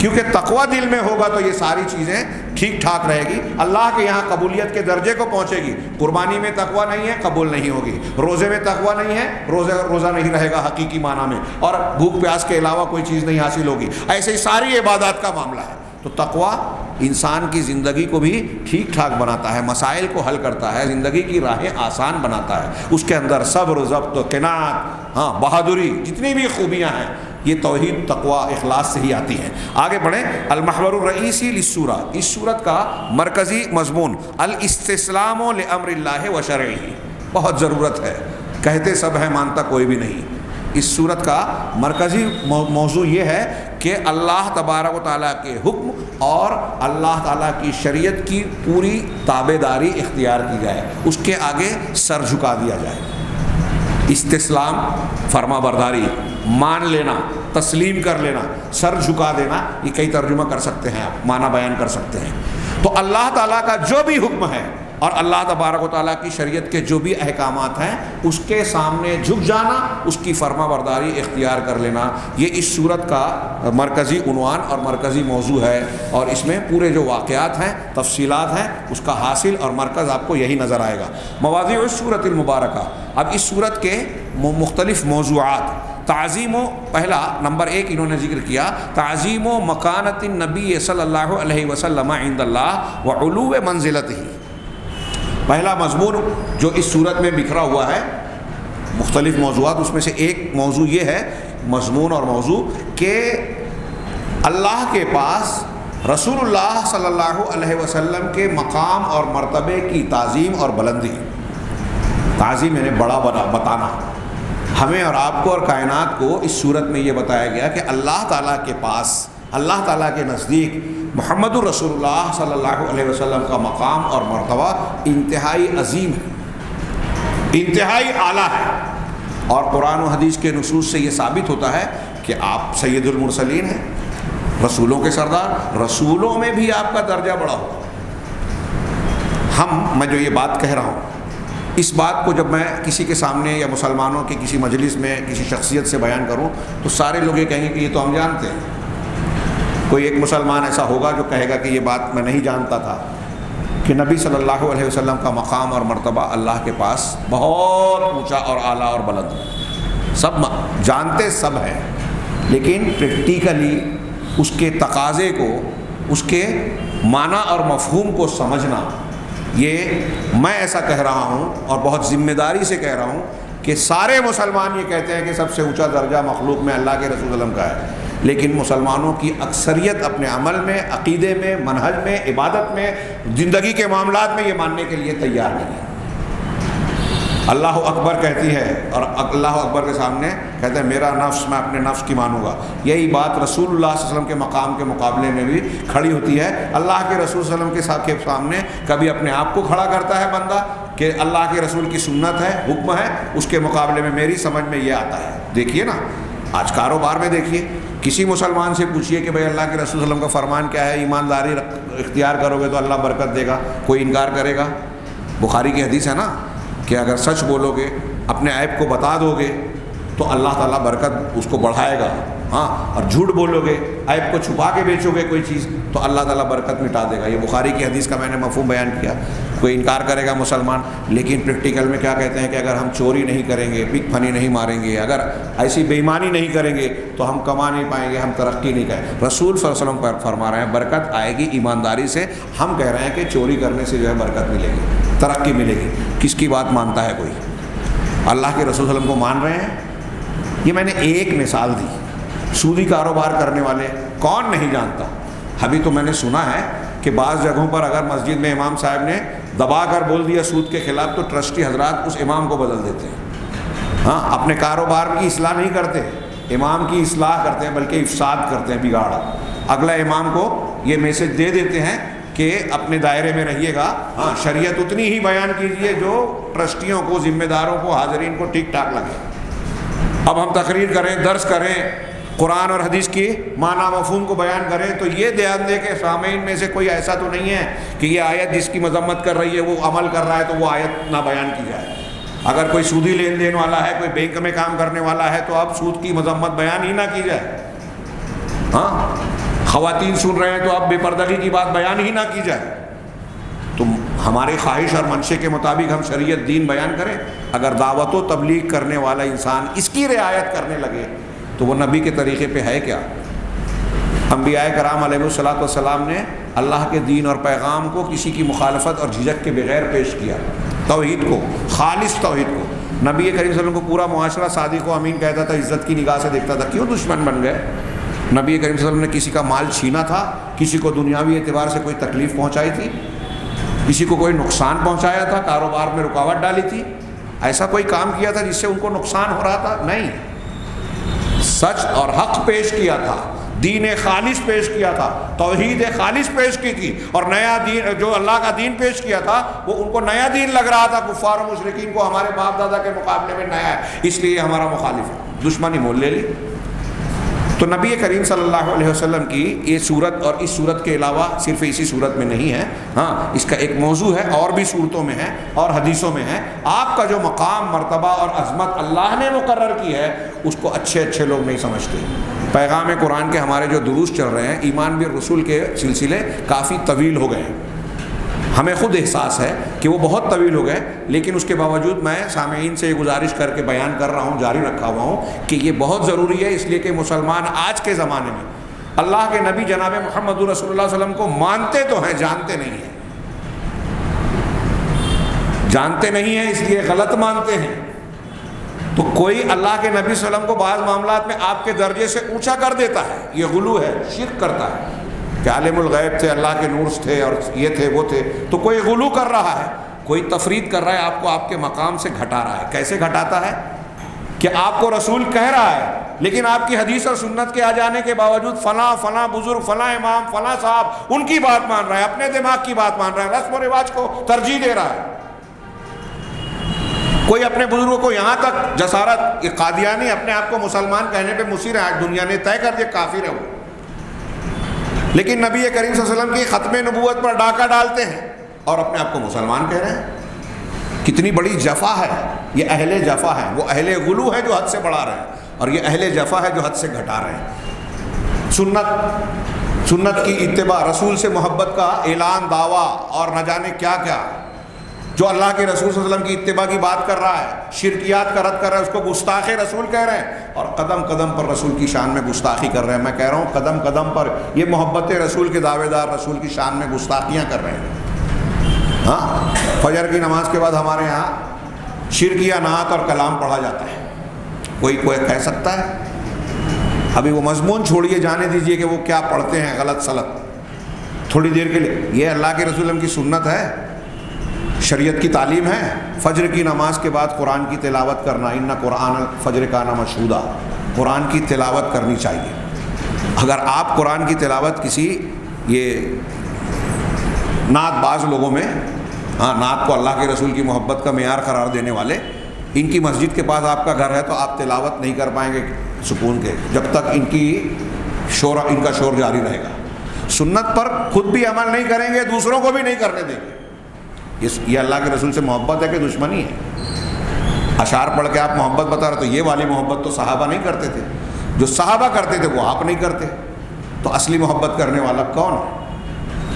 کیونکہ تقویٰ دل میں ہوگا تو یہ ساری چیزیں ٹھیک ٹھاک رہے گی، اللہ کے یہاں قبولیت کے درجے کو پہنچے گی۔ قربانی میں تقویٰ نہیں ہے، قبول نہیں ہوگی۔ روزے میں تقویٰ نہیں ہے، روزہ نہیں رہے گا حقیقی معنی میں، اور بھوک پیاس کے علاوہ کوئی چیز نہیں حاصل ہوگی۔ ایسے ہی ساری عبادات کا معاملہ ہے۔ تو تقویٰ انسان کی زندگی کو بھی ٹھیک ٹھاک بناتا ہے، مسائل کو حل کرتا ہے، زندگی کی راہیں آسان بناتا ہے، اس کے اندر صبر، ضبط، قناعت، بہادری، جتنی بھی خوبیاں ہیں، یہ توحید، تقویٰ، اخلاص سے ہی آتی ہیں۔ آگے بڑھیں۔ المحور الرئیسی للسورہ، اس سورت کا مرکزی مضمون الاستسلام لامر اللہ و شرعہ، بہت ضرورت ہے، کہتے سب ہیں، مانتا کوئی بھی نہیں۔ اس سورت کا مرکزی موضوع یہ ہے کہ اللہ تبارک و تعالیٰ کے حکم اور اللہ تعالیٰ کی شریعت کی پوری تابعداری اختیار کی جائے، اس کے آگے سر جھکا دیا جائے۔ استسلام، فرما برداری، مان لینا، تسلیم کر لینا، سر جھکا دینا، یہ کئی ترجمہ کر سکتے ہیں آپ، معنی بیان کر سکتے ہیں۔ تو اللہ تعالیٰ کا جو بھی حکم ہے اور اللہ تبارک و تعالیٰ کی شریعت کے جو بھی احکامات ہیں، اس کے سامنے جھک جانا، اس کی فرما برداری اختیار کر لینا، یہ اس سورت کا مرکزی عنوان اور مرکزی موضوع ہے، اور اس میں پورے جو واقعات ہیں، تفصیلات ہیں، اس کا حاصل اور مرکز آپ کو یہی نظر آئے گا۔ مواضع السورۃ المبارکہ، اب اس سورت کے مختلف موضوعات، تعظیم و پہلا نمبر 1 انہوں نے ذکر کیا، تعظیم و مکانت النبی صلی اللہ علیہ وسلم عند اللہ و علو منزلتہ۔ پہلا مضمون جو اس صورت میں بکھرا ہوا ہے، مختلف موضوعات، اس میں سے ایک موضوع یہ ہے، مضمون اور موضوع، کہ اللہ کے پاس رسول اللہ صلی اللہ علیہ وسلم کے مقام اور مرتبے کی تعظیم اور بلندی۔ تعظیم یعنی بڑا بتانا، ہمیں اور آپ کو اور کائنات کو اس صورت میں یہ بتایا گیا کہ اللہ تعالیٰ کے پاس، اللہ تعالیٰ کے نزدیک محمد الرسول اللہ صلی اللہ علیہ وسلم کا مقام اور مرتبہ انتہائی عظیم ہے، انتہائی اعلیٰ ہے، اور قرآن و حدیث کے نصوص سے یہ ثابت ہوتا ہے کہ آپ سید المرسلین ہیں، رسولوں کے سردار، رسولوں میں بھی آپ کا درجہ بڑا ہوگا۔ میں جو یہ بات کہہ رہا ہوں، اس بات کو جب میں کسی کے سامنے یا مسلمانوں کے کسی مجلس میں کسی شخصیت سے بیان کروں تو سارے لوگ یہ کہیں گے کہ یہ تو ہم جانتے ہیں۔ کوئی ایک مسلمان ایسا ہوگا جو کہے گا کہ یہ بات میں نہیں جانتا تھا کہ نبی صلی اللہ علیہ وسلم کا مقام اور مرتبہ اللہ کے پاس بہت اونچا اور اعلیٰ اور بلند ہے۔ سب جانتے سب ہیں، لیکن پریکٹیکلی اس کے تقاضے کو، اس کے معنی اور مفہوم کو سمجھنا، یہ میں ایسا کہہ رہا ہوں اور بہت ذمہ داری سے کہہ رہا ہوں کہ سارے مسلمان یہ کہتے ہیں کہ سب سے اونچا درجہ مخلوق میں اللہ کے رسول وسلم کا ہے، لیکن مسلمانوں کی اکثریت اپنے عمل میں، عقیدے میں، منہج میں، عبادت میں، زندگی کے معاملات میں یہ ماننے کے لیے تیار نہیں ہے۔ اللہ اکبر کہتی ہے اور اللہ اکبر کے سامنے کہتے ہیں میرا نفس، میں اپنے نفس کی مانوں گا۔ یہی بات رسول اللہ صلی اللہ علیہ وسلم کے مقام کے مقابلے میں بھی کھڑی ہوتی ہے۔ اللہ کے رسول صلی اللہ علیہ وسلم کے سامنے کبھی اپنے آپ کو کھڑا کرتا ہے بندہ کہ اللہ کے رسول کی سنت ہے، حکم ہے، اس کے مقابلے میں میری سمجھ میں یہ آتا ہے۔ دیکھیے نا، آج کاروبار میں دیکھیے، کسی مسلمان سے پوچھیے کہ بھائی اللہ کے رسول صلی اللہ علیہ وسلم کا فرمان کیا ہے، ایمانداری اختیار کرو گے تو اللہ برکت دے گا، کوئی انکار کرے گا؟ بخاری کی حدیث ہے نا کہ اگر سچ بولو گے، اپنے عیب کو بتا دو گے تو اللہ تعالیٰ برکت اس کو بڑھائے گا، ہاں، اور جھوٹ بولو گے، عیب کو چھپا کے بیچو گے کوئی چیز تو اللہ تعالیٰ برکت مٹا دے گا۔ یہ بخاری کی حدیث کا میں نے مفہوم بیان کیا۔ کوئی انکار کرے گا مسلمان، لیکن پریکٹیکل میں کیا کہتے ہیں کہ اگر ہم چوری نہیں کریں گے، پک پھنی نہیں ماریں گے، اگر ایسی بے ایمانی نہیں کریں گے تو ہم کما نہیں پائیں گے، ہم ترقی نہیں کریں۔ رسول صلی اللہ علیہ وسلم فرما رہے ہیں برکت آئے گی ایمانداری سے، ہم کہہ رہے ہیں کہ چوری کرنے سے جو ہے برکت ملے گی، ترقی ملے گی۔ کس کی بات مانتا ہے کوئی؟ اللہ کے رسول صلی اللہ علیہ وسلم کو مان رہے ہیں۔ یہ میں نے ایک مثال دی، سودی کاروبار کرنے والے کون نہیں جانتا؟ ابھی تو میں نے سنا ہے کہ بعض جگہوں پر اگر مسجد میں امام صاحب نے دبا کر بول دیا سود کے خلاف تو ٹرسٹی حضرات اس امام کو بدل دیتے ہیں۔ ہاں، اپنے کاروبار کی اصلاح نہیں کرتے، امام کی اصلاح کرتے ہیں، بلکہ افساد کرتے ہیں، بگاڑ۔ اگلا امام کو یہ میسج دے دیتے ہیں کہ اپنے دائرے میں رہیے گا، ہاں، شریعت اتنی ہی بیان کیجیے جو ٹرسٹیوں کو، ذمہ داروں کو، حاضرین کو ٹھیک ٹھاک لگے۔ اب ہم تقریر کریں، درس کریں، قرآن اور حدیث کی معنی مفہوم کو بیان کریں تو یہ دھیان دے کہ سامعین میں سے کوئی ایسا تو نہیں ہے کہ یہ آیت جس کی مذمت کر رہی ہے وہ عمل کر رہا ہے تو وہ آیت نہ بیان کی جائے۔ اگر کوئی سودی لین دین والا ہے، کوئی بینک میں کام کرنے والا ہے تو اب سود کی مذمت بیان ہی نہ کی جائے۔ ہاں، خواتین سن رہے ہیں تو اب بے پردگی کی بات بیان ہی نہ کی جائے۔ تو ہماری خواہش اور منشے کے مطابق ہم شریعت دین بیان کریں۔ اگر دعوت و تبلیغ کرنے والا انسان اس کی رعایت کرنے لگے تو وہ نبی کے طریقے پہ ہے کیا؟ انبیاء کرام علیہ الصلوۃ والسلام نے اللہ کے دین اور پیغام کو کسی کی مخالفت اور جھجک کے بغیر پیش کیا، توحید کو، خالص توحید کو۔ نبی کریم صلی اللہ علیہ وسلم کو پورا معاشرہ صادق و امین کہتا تھا، عزت کی نگاہ سے دیکھتا تھا، کیوں دشمن بن گئے؟ نبی کریم صلی اللہ علیہ وسلم نے کسی کا مال چھینا تھا، کسی کو دنیاوی اعتبار سے کوئی تکلیف پہنچائی تھی، کسی کو کوئی نقصان پہنچایا تھا، کاروبار میں رکاوٹ ڈالی تھی، ایسا کوئی کام کیا تھا جس سے ان کو نقصان ہو رہا تھا؟ نہیں، سچ اور حق پیش کیا تھا، دین خالص پیش کیا تھا، توحید خالص پیش کی تھی، اور نیا دین جو اللہ کا دین پیش کیا تھا وہ ان کو نیا دین لگ رہا تھا۔ کفار و مشرکین کو ہمارے باپ دادا کے مقابلے میں نیا ہے، اس لیے ہمارا مخالف ہے، دشمنی مول لے لی۔ تو نبی کریم صلی اللہ علیہ وسلم کی یہ صورت اور اس صورت کے علاوہ صرف اسی صورت میں نہیں ہے، ہاں، اس کا ایک موضوع ہے، اور بھی صورتوں میں ہے اور حدیثوں میں ہے۔ آپ کا جو مقام، مرتبہ اور عظمت اللہ نے مقرر کی ہے اس کو اچھے لوگ نہیں سمجھتے۔ پیغام قرآن کے ہمارے جو دروس چل رہے ہیں، ایمان بالرسول کے سلسلے کافی طویل ہو گئے ہیں، ہمیں خود احساس ہے کہ وہ بہت طویل ہو گئے، لیکن اس کے باوجود میں سامعین سے یہ گزارش کر کے بیان کر رہا ہوں، جاری رکھا ہوا ہوں کہ یہ بہت ضروری ہے، اس لیے کہ مسلمان آج کے زمانے میں اللہ کے نبی جناب محمد رسول اللہ صلی اللہ علیہ وسلم کو مانتے تو ہیں، جانتے نہیں ہیں، جانتے نہیں ہیں، اس لیے غلط مانتے ہیں۔ تو کوئی اللہ کے نبی صلی اللہ علیہ وسلم کو بعض معاملات میں آپ کے درجے سے اونچا کر دیتا ہے، یہ غلو ہے، شرک کرتا ہے کہ عالم الغیب تھے، اللہ کے نور تھے اور یہ تھے وہ تھے، تو کوئی غلو کر رہا ہے، کوئی تفرید کر رہا ہے، آپ کو آپ کے مقام سے گھٹا رہا ہے۔ کیسے گھٹاتا ہے؟ کہ آپ کو رسول کہہ رہا ہے، لیکن آپ کی حدیث اور سنت کے آ جانے کے باوجود فلاں فلاں بزرگ، فلاں امام، فلاں صاحب ان کی بات مان رہا ہے، اپنے دماغ کی بات مان رہا ہے، رسم و رواج کو ترجیح دے رہا ہے۔ کوئی اپنے بزرگوں کو یہاں تک جسارت، یہ قادیانی اپنے آپ کو مسلمان کہنے پہ مصر ہے، آج دنیا نے طے کر دیا کافر ہے وہ، لیکن نبی کریم صلی اللہ علیہ وسلم کی ختم نبوت پر ڈاکہ ڈالتے ہیں اور اپنے آپ کو مسلمان کہہ رہے ہیں۔ کتنی بڑی جفا ہے یہ، اہل جفا ہے، وہ اہل غلو ہے جو حد سے بڑھا رہے ہیں، اور یہ اہل جفا ہے جو حد سے گھٹا رہے ہیں۔ سنت کی اتباع، رسول سے محبت کا اعلان، دعویٰ اور نہ جانے کیا کیا، جو اللہ کے رسول صلی اللہ علیہ وسلم کی اتباع کی بات کر رہا ہے، شرکیات کا رد کر رہا ہے، اس کو گستاخ رسول کہہ رہے ہیں، اور قدم قدم پر رسول کی شان میں گستاخی کر رہے ہیں۔ میں کہہ رہا ہوں قدم قدم پر یہ محبت رسول کے دعوے دار رسول کی شان میں گستاخیاں کر رہے ہیں۔ ہاں، فجر کی نماز کے بعد ہمارے یہاں شرکیہ نعت اور کلام پڑھا جاتا ہے، کوئی کہہ سکتا ہے؟ ابھی وہ مضمون چھوڑیے، جانے دیجئے کہ وہ کیا پڑھتے ہیں غلط سلط، تھوڑی دیر کے لیے۔ یہ اللہ کے رسول کی سنت ہے، شریعت کی تعلیم ہے۔ فجر کی نماز کے بعد قرآن کی تلاوت کرنا، ان قرآن فجر کان مشہودا، قرآن کی تلاوت کرنی چاہیے۔ اگر آپ قرآن کی تلاوت کسی یہ نعت باز لوگوں میں، نعت کو اللہ کے رسول کی محبت کا معیار قرار دینے والے، ان کی مسجد کے پاس آپ کا گھر ہے تو آپ تلاوت نہیں کر پائیں گے سکون کے، جب تک ان کا شور جاری رہے گا۔ سنت پر خود بھی عمل نہیں کریں گے، دوسروں کو بھی نہیں کرنے دیں گے۔ یہ اللہ کے رسول سے محبت ہے کہ دشمنی ہے؟ اشعار پڑھ کے آپ محبت بتا رہے، تو یہ والی محبت تو صحابہ نہیں کرتے تھے، جو صحابہ کرتے تھے وہ آپ نہیں کرتے، تو اصلی محبت کرنے والا کون؟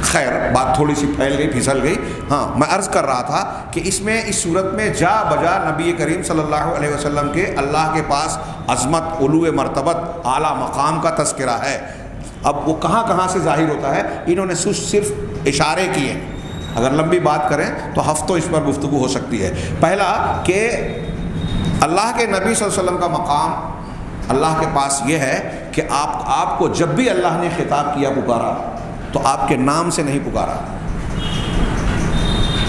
خیر، بات تھوڑی سی پھیل گئی، پھسل گئی۔ ہاں، میں عرض کر رہا تھا کہ اس صورت میں جا بجا نبی کریم صلی اللہ علیہ وسلم کے اللہ کے پاس عظمت، علو مرتبت، اعلیٰ مقام کا تذکرہ ہے۔ اب وہ کہاں کہاں سے ظاہر ہوتا ہے، انہوں نے صرف اشارے کیے ہیں، اگر لمبی بات کریں تو ہفتوں اس پر گفتگو ہو سکتی ہے۔ پہلا کہ اللہ کے نبی صلی اللہ علیہ وسلم کا مقام اللہ کے پاس یہ ہے کہ آپ کو جب بھی اللہ نے خطاب کیا، پکارا، تو آپ کے نام سے نہیں پکارا۔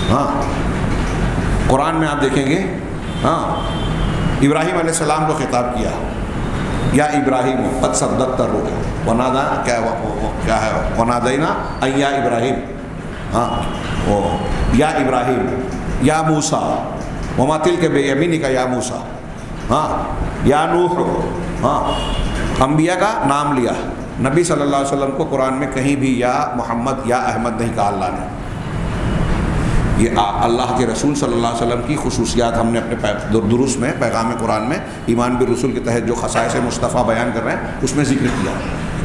ہاں، قرآن میں آپ دیکھیں گے، ہاں، ابراہیم علیہ السلام کو خطاب کیا، یا ابراہیم قد صدقت الرؤیا ونادا، کیا ہے ونادینا ان یا ابراہیم، ہاں، وہ یا ابراہیم، یا موسیٰ وما تلک بیمینک یا موسیٰ، ہاں، یا نوح، ہاں، انبیاء کا نام لیا۔ نبی صلی اللہ علیہ وسلم کو قرآن میں کہیں بھی یا محمد یا احمد نہیں کہا اللہ نے۔ یہ اللہ کے رسول صلی اللہ علیہ وسلم کی خصوصیات ہم نے اپنے دروس میں، پیغام قرآن میں، ایمان بالرسول کے تحت جو خصائص مصطفیٰ بیان کر رہے ہیں اس میں ذکر کیا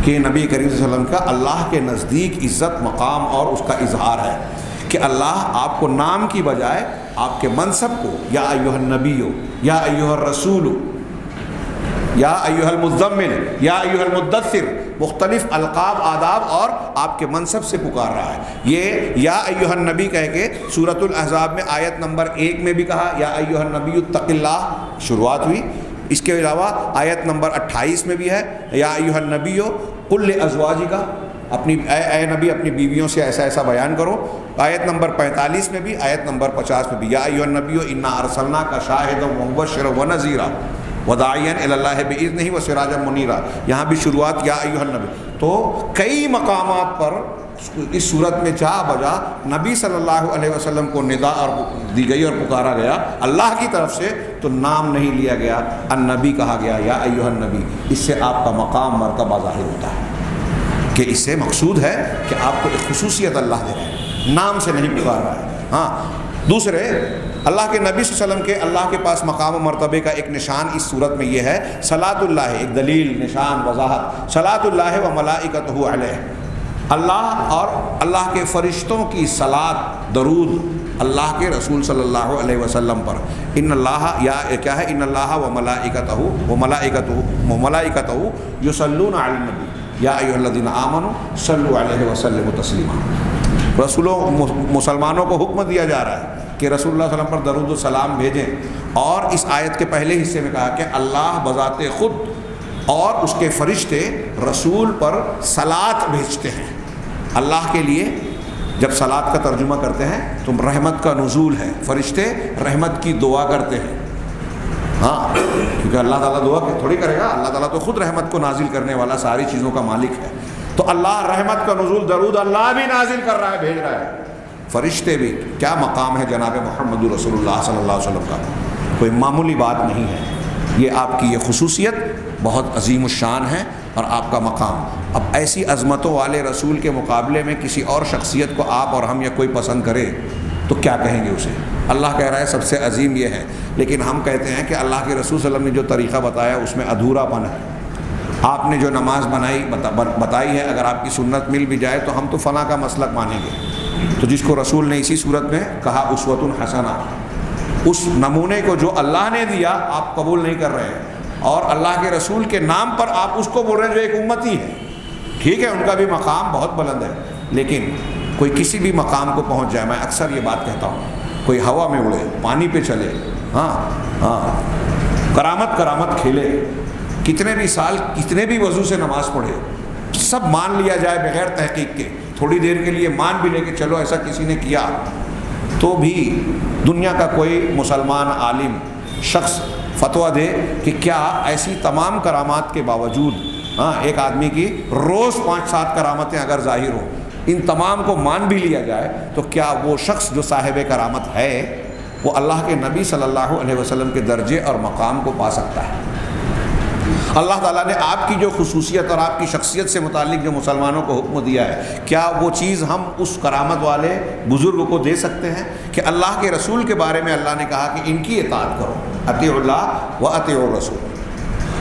کہ نبی کریم صلی اللہ علیہ وسلم کا اللہ کے نزدیک عزت، مقام اور اس کا اظہار ہے کہ اللہ آپ کو نام کی بجائے آپ کے منصب کو، یا ایھا النبی، یا ایھا الرسول، یا ایھا المزمل، یا ایھا المدثر، مختلف القاب، آداب اور آپ کے منصب سے پکار رہا ہے۔ یہ یا ایھا النبی کہہ کے سورۃ الاحزاب میں آیت نمبر 1 میں بھی کہا، یا ایھا النبی اتق اللہ، شروعات ہوئی۔ اس کے علاوہ آیت نمبر 28 میں بھی ہے، یا ایھا النبی قل لازواجک، اے نبی اپنی بیویوں سے ایسا ایسا بیان کرو۔ آیت نمبر 45 میں بھی، آیت نمبر 50 میں بھی، یا ایھا النبی انا ارسلناک شاہدا ومبشرا ونذیرا وداعیا الی اللہ باذنہ وسراجا منیرا۔ یہاں بھی شروعات یا ایھا النبی۔ تو کئی مقامات پر اس صورت میں جا بجا نبی صلی اللہ علیہ وسلم کو ندا اور دی گئی اور پکارا گیا اللہ کی طرف سے، تو نام نہیں لیا گیا، النبی کہا گیا، یا ایھا النبی۔ اس سے آپ کا مقام، مرتبہ ظاہر ہوتا ہے کہ اس سے مقصود ہے کہ آپ کو ایک خصوصیت اللہ دے رہا ہے، نام سے نہیں پکار رہا ہے۔ ہاں، دوسرے، اللہ کے نبی صلی اللہ علیہ وسلم کے اللہ کے پاس مقام و مرتبے کا ایک نشان اس صورت میں یہ ہے، صلاۃ اللہ، ایک دلیل، نشان، وضاحت، صلاۃ اللہ و ملائکتہ علیہ، اللہ اور اللہ کے فرشتوں کی صلاۃ، درود اللہ کے رسول صلی اللہ علیہ وسلم پر۔ ان اللہ، یا کیا ہے، ان اللہ و ملائکتہ یصلون علی النبی یا ایھا الذین آمنوا صلوا علیہ وسلموا تسلیما۔ رسولوں، مسلمانوں کو حکم دیا جا رہا ہے کہ رسول اللہ صلی اللہ علیہ وسلم پر درود و سلام بھیجیں، اور اس آیت کے پہلے حصے میں کہا کہ اللہ بذات خود اور اس کے فرشتے رسول پر صلاۃ بھیجتے ہیں۔ اللہ کے لیے جب صلاۃ کا ترجمہ کرتے ہیں تو رحمت کا نزول ہے، فرشتے رحمت کی دعا کرتے ہیں۔ ہاں، کیونکہ اللہ تعالیٰ دعا تھوڑی کرے گا، اللہ تعالیٰ تو خود رحمت کو نازل کرنے والا، ساری چیزوں کا مالک ہے. تو اللہ رحمت کا نزول، درود اللہ بھی نازل کر رہا ہے، بھیج رہا ہے، فرشتے بھی. کیا مقام ہے جناب محمد رسول اللہ صلی اللہ علیہ وسلم کا، کوئی معمولی بات نہیں ہے. یہ آپ کی یہ خصوصیت بہت عظیم الشان ہے اور آپ کا مقام. اب ایسی عظمتوں والے رسول کے مقابلے میں کسی اور شخصیت کو آپ اور ہم یا کوئی پسند کرے تو کیا کہیں گے اسے؟ اللہ کہہ رہا ہے سب سے عظیم یہ ہے، لیکن ہم کہتے ہیں کہ اللہ کے رسول صلی اللہ علیہ وسلم نے جو طریقہ بتایا اس میں ادھورا پن ہے. آپ نے جو نماز بتائی ہے، اگر آپ کی سنت مل بھی جائے تو ہم تو فلاں کا مسلک مانیں گے. تو جس کو رسول نے اسی صورت میں کہا اسوۃ حسنہ، اس نمونے کو جو اللہ نے دیا آپ قبول نہیں کر رہے ہیں، اور اللہ کے رسول کے نام پر آپ اس کو بول رہے ہیں جو ایک امتی ہے. ٹھیک ہے، ان کا بھی مقام بہت بلند ہے، لیکن کوئی کسی بھی مقام کو پہنچ جائے، میں اکثر یہ بات کہتا ہوں، کوئی ہوا میں اڑے، پانی پہ چلے، کرامت کھیلے، کتنے بھی سال کتنے بھی وضو سے نماز پڑھے، سب مان لیا جائے بغیر تحقیق کے، تھوڑی دیر کے لیے مان بھی لے کے چلو ایسا کسی نے کیا، تو بھی دنیا کا کوئی مسلمان عالم شخص فتویٰ دے کہ کیا ایسی تمام کرامات کے باوجود ایک آدمی کی روز 5-7 کرامتیں اگر ظاہر ہوں، ان تمام کو مان بھی لیا جائے، تو کیا وہ شخص جو صاحب کرامت ہے وہ اللہ کے نبی صلی اللہ علیہ وسلم کے درجے اور مقام کو پا سکتا ہے؟ اللہ تعالیٰ نے آپ کی جو خصوصیت اور آپ کی شخصیت سے متعلق جو مسلمانوں کو حکم دیا ہے، کیا وہ چیز ہم اس کرامت والے بزرگ کو دے سکتے ہیں کہ اللہ کے رسول کے بارے میں اللہ نے کہا کہ ان کی اطاعت کرو، اطیعوا اللہ و اطیعوا الرسول،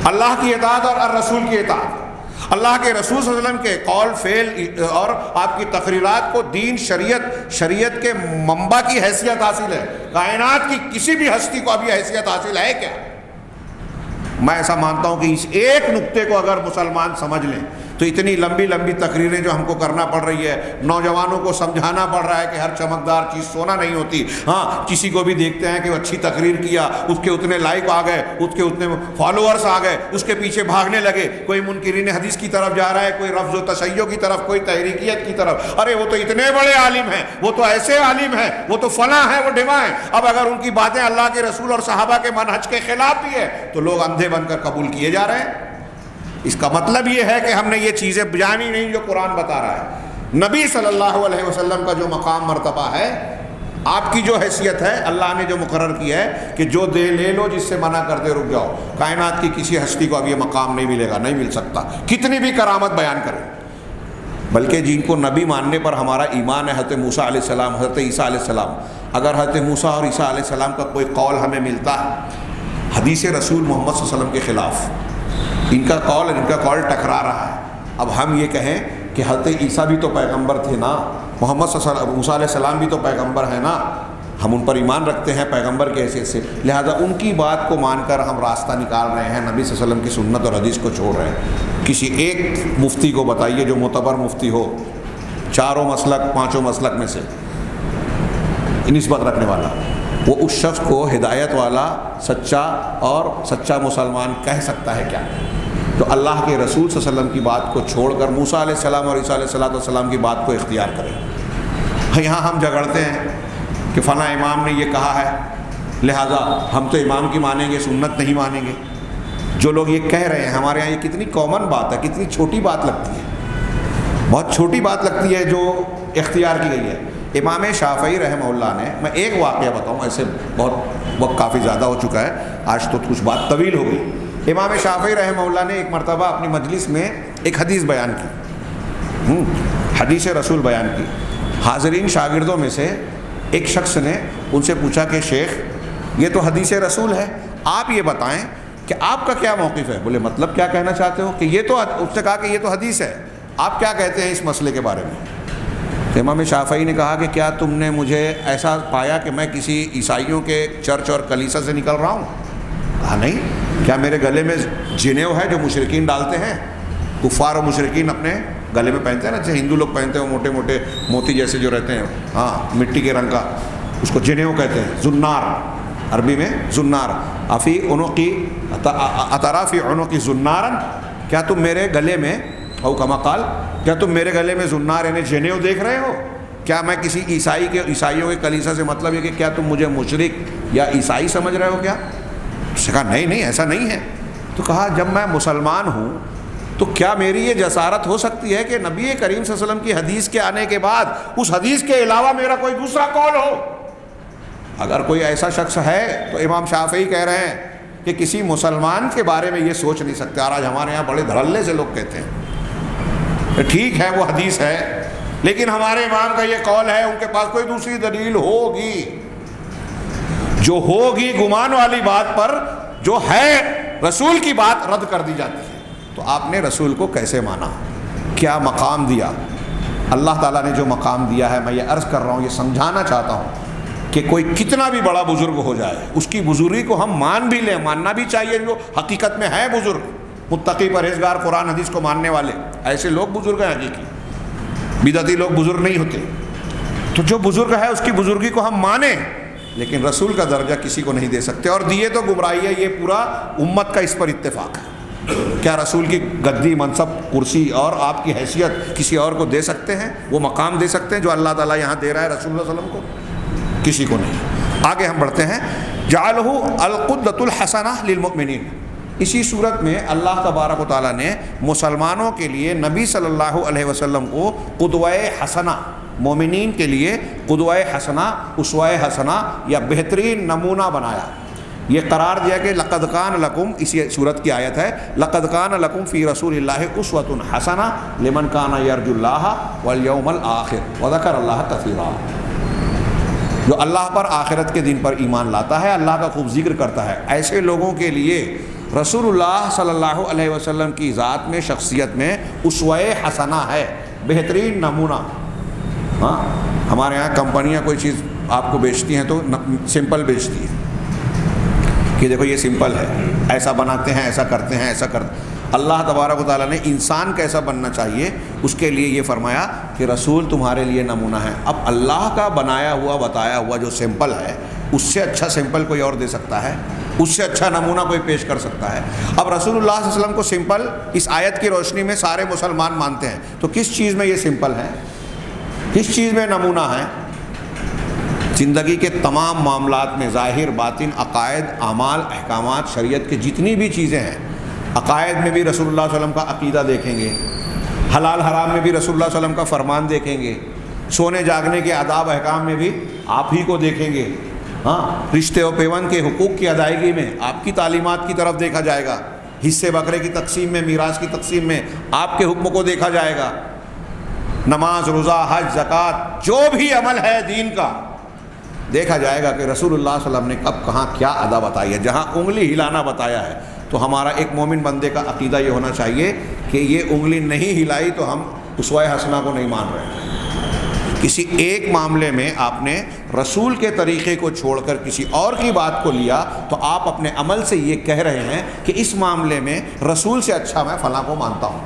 اللہ کی اطاعت اور الرسول کی اطاعت. اللہ کے رسول صلی اللہ علیہ وسلم کے قول فعل اور آپ کی تقریرات کو دین شریعت کے منبع کی حیثیت حاصل ہے. کائنات کی کسی بھی ہستی کو ابھی حیثیت حاصل ہے کیا؟ میں ایسا مانتا ہوں کہ اس ایک نقطے کو اگر مسلمان سمجھ لیں تو اتنی لمبی لمبی تقریریں جو ہم کو کرنا پڑ رہی ہے، نوجوانوں کو سمجھانا پڑ رہا ہے کہ ہر چمکدار چیز سونا نہیں ہوتی. کسی کو بھی دیکھتے ہیں کہ وہ اچھی تقریر کیا، اس کے اتنے لائک آ گئے، اس کے اتنے فالوورز آ گئے، اس کے پیچھے بھاگنے لگے. کوئی منکرین حدیث کی طرف جا رہا ہے، کوئی رفض و تشیع کی طرف، کوئی تحریکیت کی طرف. ارے وہ تو اتنے بڑے عالم ہیں، وہ تو ایسے عالم ہیں، وہ تو فلاں ہیں، وہ ڈھما ہیں. اب اگر ان کی باتیں اللہ کے رسول اور صحابہ کے منہج کے خلاف بھی ہے تو لوگ اندھے بن کر قبول کیے جا رہے ہیں. اس کا مطلب یہ ہے کہ ہم نے یہ چیزیں جانی نہیں جو قرآن بتا رہا ہے. نبی صلی اللہ علیہ وسلم کا جو مقام مرتبہ ہے، آپ کی جو حیثیت ہے، اللہ نے جو مقرر کیا ہے کہ جو دے لے لو، جس سے منع کر دے رک جاؤ. کائنات کی کسی ہستی کو اب یہ مقام نہیں ملے گا، نہیں مل سکتا، کتنی بھی کرامت بیان کرے. بلکہ جن کو نبی ماننے پر ہمارا ایمان ہے، حضرت موسیٰ علیہ السلام، حضرت عیسیٰ علیہ السلام، اگر حضرت موسیٰ اور عیسیٰ علیہ السلام کا کوئی قول ہمیں ملتا ہے حدیث رسول محمد صلی اللہ علیہ وسلم کے خلاف، ان کا قول اور ان کا قول ٹکرا رہا ہے، اب ہم یہ کہیں کہ حضرت عیسیٰ بھی تو پیغمبر تھے نا، محمد صلی اللہ علیہ وسلم، موسیٰ علیہ السلام بھی تو پیغمبر ہیں نا، ہم ان پر ایمان رکھتے ہیں پیغمبر کی حیثیت سے، لہذا ان کی بات کو مان کر ہم راستہ نکال رہے ہیں، نبی صلی اللہ علیہ وسلم کی سنت اور حدیث کو چھوڑ رہے ہیں. کسی ایک مفتی کو بتائیے جو معتبر مفتی ہو، چاروں مسلک، پانچوں مسلک میں سے نسبت رکھنے والا، وہ اس شخص کو ہدایت والا، سچا اور سچا مسلمان کہہ سکتا ہے کیا؟ تو اللہ کے رسول صلی اللہ علیہ وسلم کی بات کو چھوڑ کر موسیٰ علیہ السلام اور عیسیٰ علیہ السلام کی بات کو اختیار کریں. یہاں ہم جھگڑتے ہیں کہ فلاں امام نے یہ کہا ہے لہذا ہم تو امام کی مانیں گے، سنت نہیں مانیں گے. جو لوگ یہ کہہ رہے ہیں، ہمارے ہاں یہ کتنی کامن بات ہے، کتنی چھوٹی بات لگتی ہے، بہت چھوٹی بات لگتی ہے جو اختیار کی گئی ہے. امام شافعی رحمہ اللہ نے، میں ایک واقعہ بتاؤں، ایسے بہت وقت کافی زیادہ ہو چکا ہے، آج تو کچھ بات طویل ہو گئی. امام شافعی رحمہ اللہ نے ایک مرتبہ اپنی مجلس میں ایک حدیث بیان کی، حدیث رسول بیان کی. حاضرین شاگردوں میں سے ایک شخص نے ان سے پوچھا کہ شیخ یہ تو حدیث رسول ہے، آپ یہ بتائیں کہ آپ کا کیا موقف ہے؟ بولے مطلب کیا کہنا چاہتے ہو؟ کہ یہ تو، اس نے کہا کہ یہ تو حدیث ہے، آپ کیا کہتے ہیں اس مسئلے کے بارے میں؟ تو امام شافعی نے کہا کہ کیا تم نے مجھے ایسا پایا کہ میں کسی عیسائیوں کے چرچ اور کلیسا سے نکل رہا ہوں؟ کہا نہیں. کیا میرے گلے میں جنیو ہے جو مشرکین ڈالتے ہیں؟ کفار و مشرکین اپنے گلے میں پہنتے ہیں نا، جیسے ہندو لوگ پہنتے ہیں، موٹے موٹے موتی جیسے جو رہتے ہیں، مٹی کے رنگ کا، اس کو جنیو کہتے ہیں، زنار، عربی میں زنار. افی عنقی اطرافی عنقی زنارن، کیا تم میرے گلے میں، او کما قال، کیا تم میرے گلے میں زنار یعنی جنیو دیکھ رہے ہو؟ کیا میں کسی عیسائیوں کے کلیسا سے مطلب یہ کہ کیا تم مجھے مشرک یا عیسائی سمجھ رہے ہو کیا؟ اس نے کہا نہیں نہیں ایسا نہیں ہے. تو کہا جب میں مسلمان ہوں تو کیا میری یہ جسارت ہو سکتی ہے کہ نبی کریم صلی اللہ علیہ وسلم کی حدیث کے آنے کے بعد اس حدیث کے علاوہ میرا کوئی دوسرا قول ہو؟ اگر کوئی ایسا شخص ہے تو امام شافعی کہہ رہے ہیں کہ کسی مسلمان کے بارے میں یہ سوچ نہیں سکتے. اور آج ہمارے یہاں بڑے دھڑلے سے لوگ کہتے ہیں ٹھیک ہے وہ حدیث ہے لیکن ہمارے امام کا یہ قول ہے, ان کے پاس کوئی دوسری دلیل ہوگی. جو ہوگی گمان والی بات پر جو ہے رسول کی بات رد کر دی جاتی ہے. تو آپ نے رسول کو کیسے مانا, کیا مقام دیا؟ اللہ تعالیٰ نے جو مقام دیا ہے, میں یہ عرض کر رہا ہوں, یہ سمجھانا چاہتا ہوں کہ کوئی کتنا بھی بڑا بزرگ ہو جائے اس کی بزرگی کو ہم مان بھی لیں, ماننا بھی چاہیے. جو حقیقت میں ہے بزرگ, متقی پرہیزگار قرآن حدیث کو ماننے والے, ایسے لوگ بزرگ ہیں حقیقی. بدعتی لوگ بزرگ نہیں ہوتے. تو جو بزرگ ہے اس کی بزرگی کو ہم مانیں, لیکن رسول کا درجہ کسی کو نہیں دے سکتے. اور دیے تو گمراہی ہے, یہ پورا امت کا اس پر اتفاق ہے. کیا رسول کی گدی, منصب, کرسی اور آپ کی حیثیت کسی اور کو دے سکتے ہیں؟ وہ مقام دے سکتے ہیں جو اللہ تعالیٰ یہاں دے رہا ہے رسول اللہ صلی اللہ علیہ وسلم کو؟ کسی کو نہیں. آگے ہم بڑھتے ہیں. جعلہ القدوۃ الحسنہ للمؤمنین. اسی صورت میں اللہ تبارک و تعالیٰ نے مسلمانوں کے لیے نبی صلی اللہ علیہ وسلم کو قدوہ حسنہ, مومنین کے لیے قدوہ حسنہ, اسوہ حسنہ یا بہترین نمونہ بنایا. یہ قرار دیا کہ لقد کان لکم, اسی صورت کی آیت ہے, لقد کان لکم فی رسول اللہ اسوۃ حسنہ لمن کان یرجو اللہ والیوم الآخر وذکر اللہ کثیرا. جو اللہ پر, آخرت کے دن پر ایمان لاتا ہے, اللہ کا خوب ذکر کرتا ہے, ایسے لوگوں کے لیے رسول اللہ صلی اللہ علیہ وسلم کی ذات میں, شخصیت میں اسوہ حسنہ ہے, بہترین نمونہ. ہاں ہمارے یہاں کمپنیاں کوئی چیز آپ کو بیچتی ہیں تو سمپل بیچتی ہیں کہ دیکھو یہ سمپل ہے, ایسا بناتے ہیں, ایسا کرتے ہیں, ایسا کرتے. اللہ تبارک و تعالیٰ نے انسان کیسا بننا چاہیے اس کے لیے یہ فرمایا کہ رسول تمہارے لیے نمونہ ہے. اب اللہ کا بنایا ہوا, بتایا ہوا جو سمپل ہے, اس سے اچھا سمپل کوئی اور دے سکتا ہے؟ اس سے اچھا نمونہ کوئی پیش کر سکتا ہے؟ اب رسول اللہ صلی اللہ علیہ وسلم کو سمپل اس آیت کی روشنی میں سارے مسلمان مانتے ہیں, تو کس چیز میں یہ سمپل ہے, کس چیز میں نمونہ ہے؟ زندگی کے تمام معاملات میں, ظاہر باطن, عقائد, اعمال, احکامات, شریعت کے جتنی بھی چیزیں ہیں, عقائد میں بھی رسول اللہ صلی اللہ علیہ وسلم کا عقیدہ دیکھیں گے, حلال حرام میں بھی رسول اللہ صلی اللہ علیہ وسلم کا فرمان دیکھیں گے, سونے جاگنے کے آداب احکام میں بھی آپ ہی کو دیکھیں گے. ہاں رشتے و پیوند کے حقوق کی ادائیگی میں آپ کی تعلیمات کی طرف دیکھا جائے گا, حصے بکرے کی تقسیم میں, میراث کی تقسیم میں آپ کے حکم کو دیکھا جائے گا, نماز, روزہ, حج, زکوٰۃ, جو بھی عمل ہے دین کا دیکھا جائے گا کہ رسول اللہ صلی اللہ علیہ وسلم نے کب کہاں کیا ادا بتائی ہے. جہاں انگلی ہلانا بتایا ہے تو ہمارا ایک مومن بندے کا عقیدہ یہ ہونا چاہیے کہ یہ انگلی نہیں ہلائی تو ہم اسوہ حسنہ کو نہیں مان رہے. کسی ایک معاملے میں آپ نے رسول کے طریقے کو چھوڑ کر کسی اور کی بات کو لیا تو آپ اپنے عمل سے یہ کہہ رہے ہیں کہ اس معاملے میں رسول سے اچھا میں فلاں کو مانتا ہوں.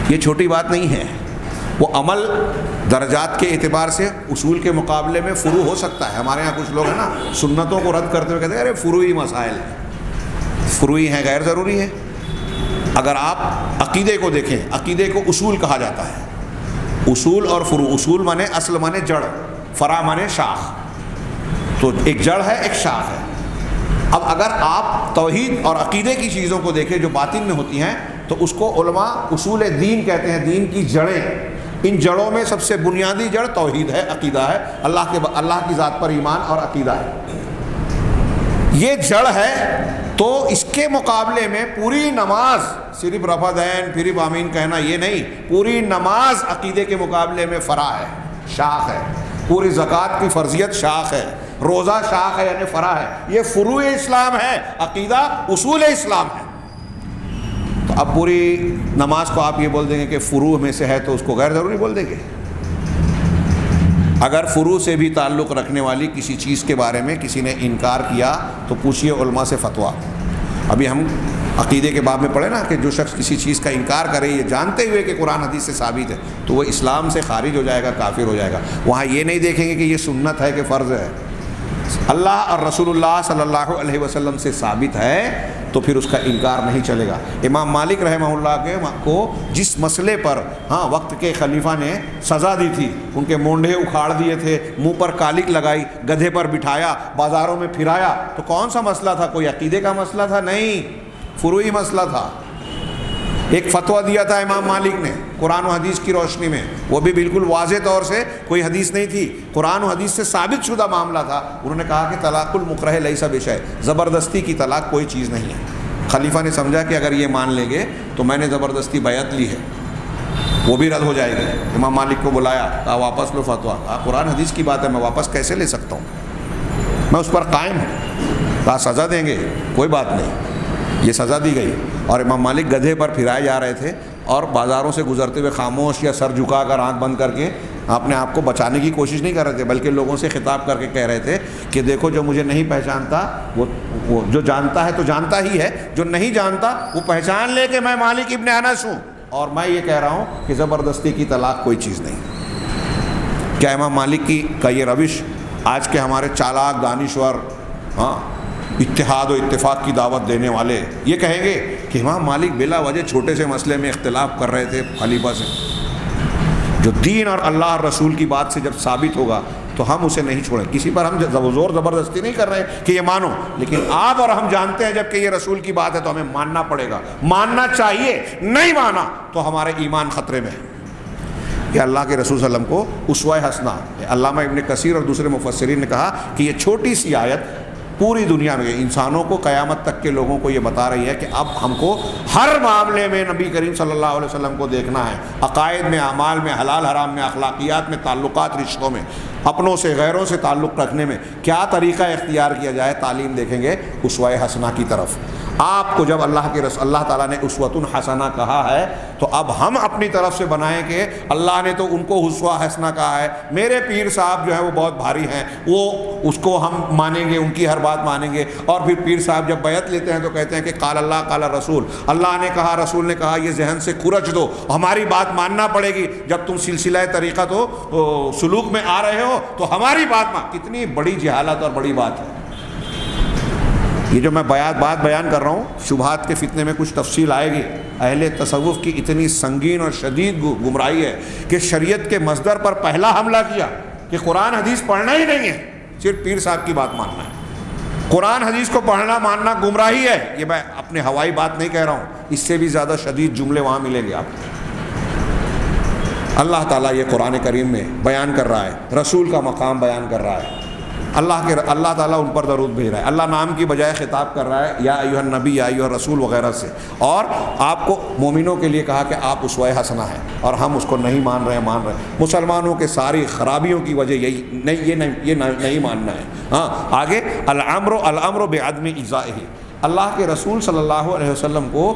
یہ چھوٹی بات نہیں ہے. وہ عمل درجات کے اعتبار سے اصول کے مقابلے میں فروع ہو سکتا ہے. ہمارے ہاں کچھ لوگ ہیں نا سنتوں کو رد کرتے ہوئے کہتے ہیں ارے فروعی مسائل ہیں. فروعی ہیں, غیر ضروری ہے. اگر آپ عقیدے کو دیکھیں, عقیدے کو اصول کہا جاتا ہے. اصول اور فروع, اصول مانے اصل مانے جڑ, فرع مانے شاخ. تو ایک جڑ ہے, ایک شاخ ہے. اب اگر آپ توحید اور عقیدے کی چیزوں کو دیکھیں جو باطن میں ہوتی ہیں تو اس کو علماء اصول دین کہتے ہیں, دین کی جڑیں. ان جڑوں میں سب سے بنیادی جڑ توحید ہے, عقیدہ ہے, اللہ کی ذات پر ایمان اور عقیدہ ہے. یہ جڑ ہے. تو اس کے مقابلے میں پوری نماز, صرف رفع دین پھر آمین کہنا یہ نہیں, پوری نماز عقیدے کے مقابلے میں فرع ہے, شاخ ہے. پوری زکوٰۃ کی فرضیت شاخ ہے, روزہ شاخ ہے یعنی فرع ہے. یہ فروع اسلام ہے, عقیدہ اصول اسلام ہے. تو اب پوری نماز کو آپ یہ بول دیں گے کہ فروع میں سے ہے تو اس کو غیر ضروری بول دیں گے. اگر فروع سے بھی تعلق رکھنے والی کسی چیز کے بارے میں کسی نے انکار کیا تو پوچھئے علماء سے فتویٰ. ابھی ہم عقیدے کے باب میں پڑھے نا کہ جو شخص کسی چیز کا انکار کرے یہ جانتے ہوئے کہ قرآن حدیث سے ثابت ہے تو وہ اسلام سے خارج ہو جائے گا, کافر ہو جائے گا. وہاں یہ نہیں دیکھیں گے کہ یہ سنت ہے کہ فرض ہے, اللہ اور رسول اللہ صلی اللہ علیہ وسلم سے ثابت ہے تو پھر اس کا انکار نہیں چلے گا۔ امام مالک رحمہ اللہ کو جس مسئلے پر وقت کے خلیفہ نے سزا دی تھی، ان کے مونڈھے اکھاڑ دیے تھے، منہ پر کالک لگائی، گدھے پر بٹھایا، بازاروں میں پھرایا، تو کون سا مسئلہ تھا؟ کوئی عقیدے کا مسئلہ تھا؟ نہیں، فروعی مسئلہ تھا۔ ایک فتویٰ دیا تھا امام مالک نے قرآن و حدیث کی روشنی میں، وہ بھی بالکل واضح طور سے، کوئی حدیث نہیں تھی، قرآن و حدیث سے ثابت شدہ معاملہ تھا۔ انہوں نے کہا کہ طلاق المکرہ لیس بشیء، زبردستی کی طلاق کوئی چیز نہیں ہے۔ خلیفہ نے سمجھا کہ اگر یہ مان لیں گے تو میں نے زبردستی بیعت لی ہے، وہ بھی رد ہو جائے گی۔ امام مالک کو بلایا، کہا واپس لو فتویٰ۔ کہا قرآن حدیث کی بات ہے، میں واپس کیسے لے سکتا ہوں، میں اس پر قائم ہوں۔ کہا سزا دیں گے، کوئی بات نہیں، یہ سزا دی گئی۔ اور امام مالک گدھے پر پھرائے جا رہے تھے اور بازاروں سے گزرتے ہوئے خاموش یا سر جھکا کر آنکھ بند کر کے اپنے آپ کو بچانے کی کوشش نہیں کر رہے تھے، بلکہ لوگوں سے خطاب کر کے کہہ رہے تھے کہ دیکھو جو مجھے نہیں پہچانتا وہ جو جانتا ہے تو جانتا ہی ہے، جو نہیں جانتا وہ پہچان لے کہ میں مالک ابن انس ہوں، اور میں یہ کہہ رہا ہوں کہ زبردستی کی طلاق کوئی چیز نہیں۔ کیا امام مالک کا یہ روش آج کے ہمارے چالاک دانشور اتحاد و اتفاق کی دعوت دینے والے یہ کہیں گے کہ امام مالک بلا وجہ چھوٹے سے مسئلے میں اختلاف کر رہے تھے خلیفہ سے؟ جو دین اور اللہ اور رسول کی بات سے جب ثابت ہوگا تو ہم اسے نہیں چھوڑیں۔ کسی پر ہم زور زبردستی نہیں کر رہے کہ یہ مانو، لیکن آپ اور ہم جانتے ہیں جب کہ یہ رسول کی بات ہے تو ہمیں ماننا پڑے گا، ماننا چاہیے، نہیں مانا تو ہمارے ایمان خطرے میں ہے۔ کہ اللہ کے رسول صلی اللہ علیہ وسلم کو اسوہ حسنہ، علامہ ابن کثیر اور دوسرے مفسرین نے کہا کہ یہ چھوٹی سی آیت پوری دنیا میں انسانوں کو، قیامت تک کے لوگوں کو یہ بتا رہی ہے کہ اب ہم کو ہر معاملے میں نبی کریم صلی اللہ علیہ وسلم کو دیکھنا ہے، عقائد میں، اعمال میں، حلال حرام میں، اخلاقیات میں، تعلقات، رشتوں میں، اپنوں سے غیروں سے تعلق رکھنے میں کیا طریقہ اختیار کیا جائے، تعلیم دیکھیں گے اسوہ حسنہ کی طرف۔ آپ کو جب اللہ تعالیٰ نے اسوۃ حسنہ کہا ہے تو اب ہم اپنی طرف سے بنائیں کہ اللہ نے تو ان کو اسوہ حسنہ کہا ہے، میرے پیر صاحب جو ہے وہ بہت بھاری ہیں، وہ اس کو ہم مانیں گے، ان کی ہر بات مانیں گے۔ اور پھر پیر صاحب جب بیعت لیتے ہیں تو کہتے ہیں کہ قال اللہ قال رسول، اللہ نے کہا، رسول نے کہا، یہ ذہن سے کھرچ دو، ہماری بات ماننا پڑے گی۔ جب تم سلسلہ طریقہ تو سلوک میں آ رہے ہو تو ہماری بات مان۔ کتنی بڑی جہالت اور بڑی بات ہے یہ جو میں بات بیان کر رہا ہوں۔ شبہات کے فتنے میں کچھ تفصیل آئے گی۔ اہل تصوف کی اتنی سنگین اور شدید گمراہی ہے کہ شریعت کے مصدر پر پہلا حملہ کیا کہ قرآن حدیث پڑھنا ہی نہیں ہے، صرف پیر صاحب کی بات ماننا ہے۔ قرآن حدیث کو پڑھنا ماننا گمراہی ہے۔ یہ میں اپنے ہوائی بات نہیں کہہ رہا ہوں، اس سے بھی زیادہ شدید جملے وہاں ملیں گے آپ کو۔ اللہ تعالیٰ یہ قرآن کریم میں بیان کر رہا ہے، رسول کا مقام بیان کر رہا ہے، اللہ تعالیٰ ان پر درود بھیج رہا ہے، اللہ نام کی بجائے خطاب کر رہا ہے یا ایھا النبی یا ایھا الرسول وغیرہ سے، اور آپ کو مومنوں کے لیے کہا کہ آپ اسوہ حسنہ ہیں، اور ہم اس کو نہیں مان رہے ہیں۔ مسلمانوں کے ساری خرابیوں کی وجہ یہ نہیں ماننا ہے۔ آگے الامر بعدم ایذائہ، اللہ کے رسول صلی اللہ علیہ وسلم کو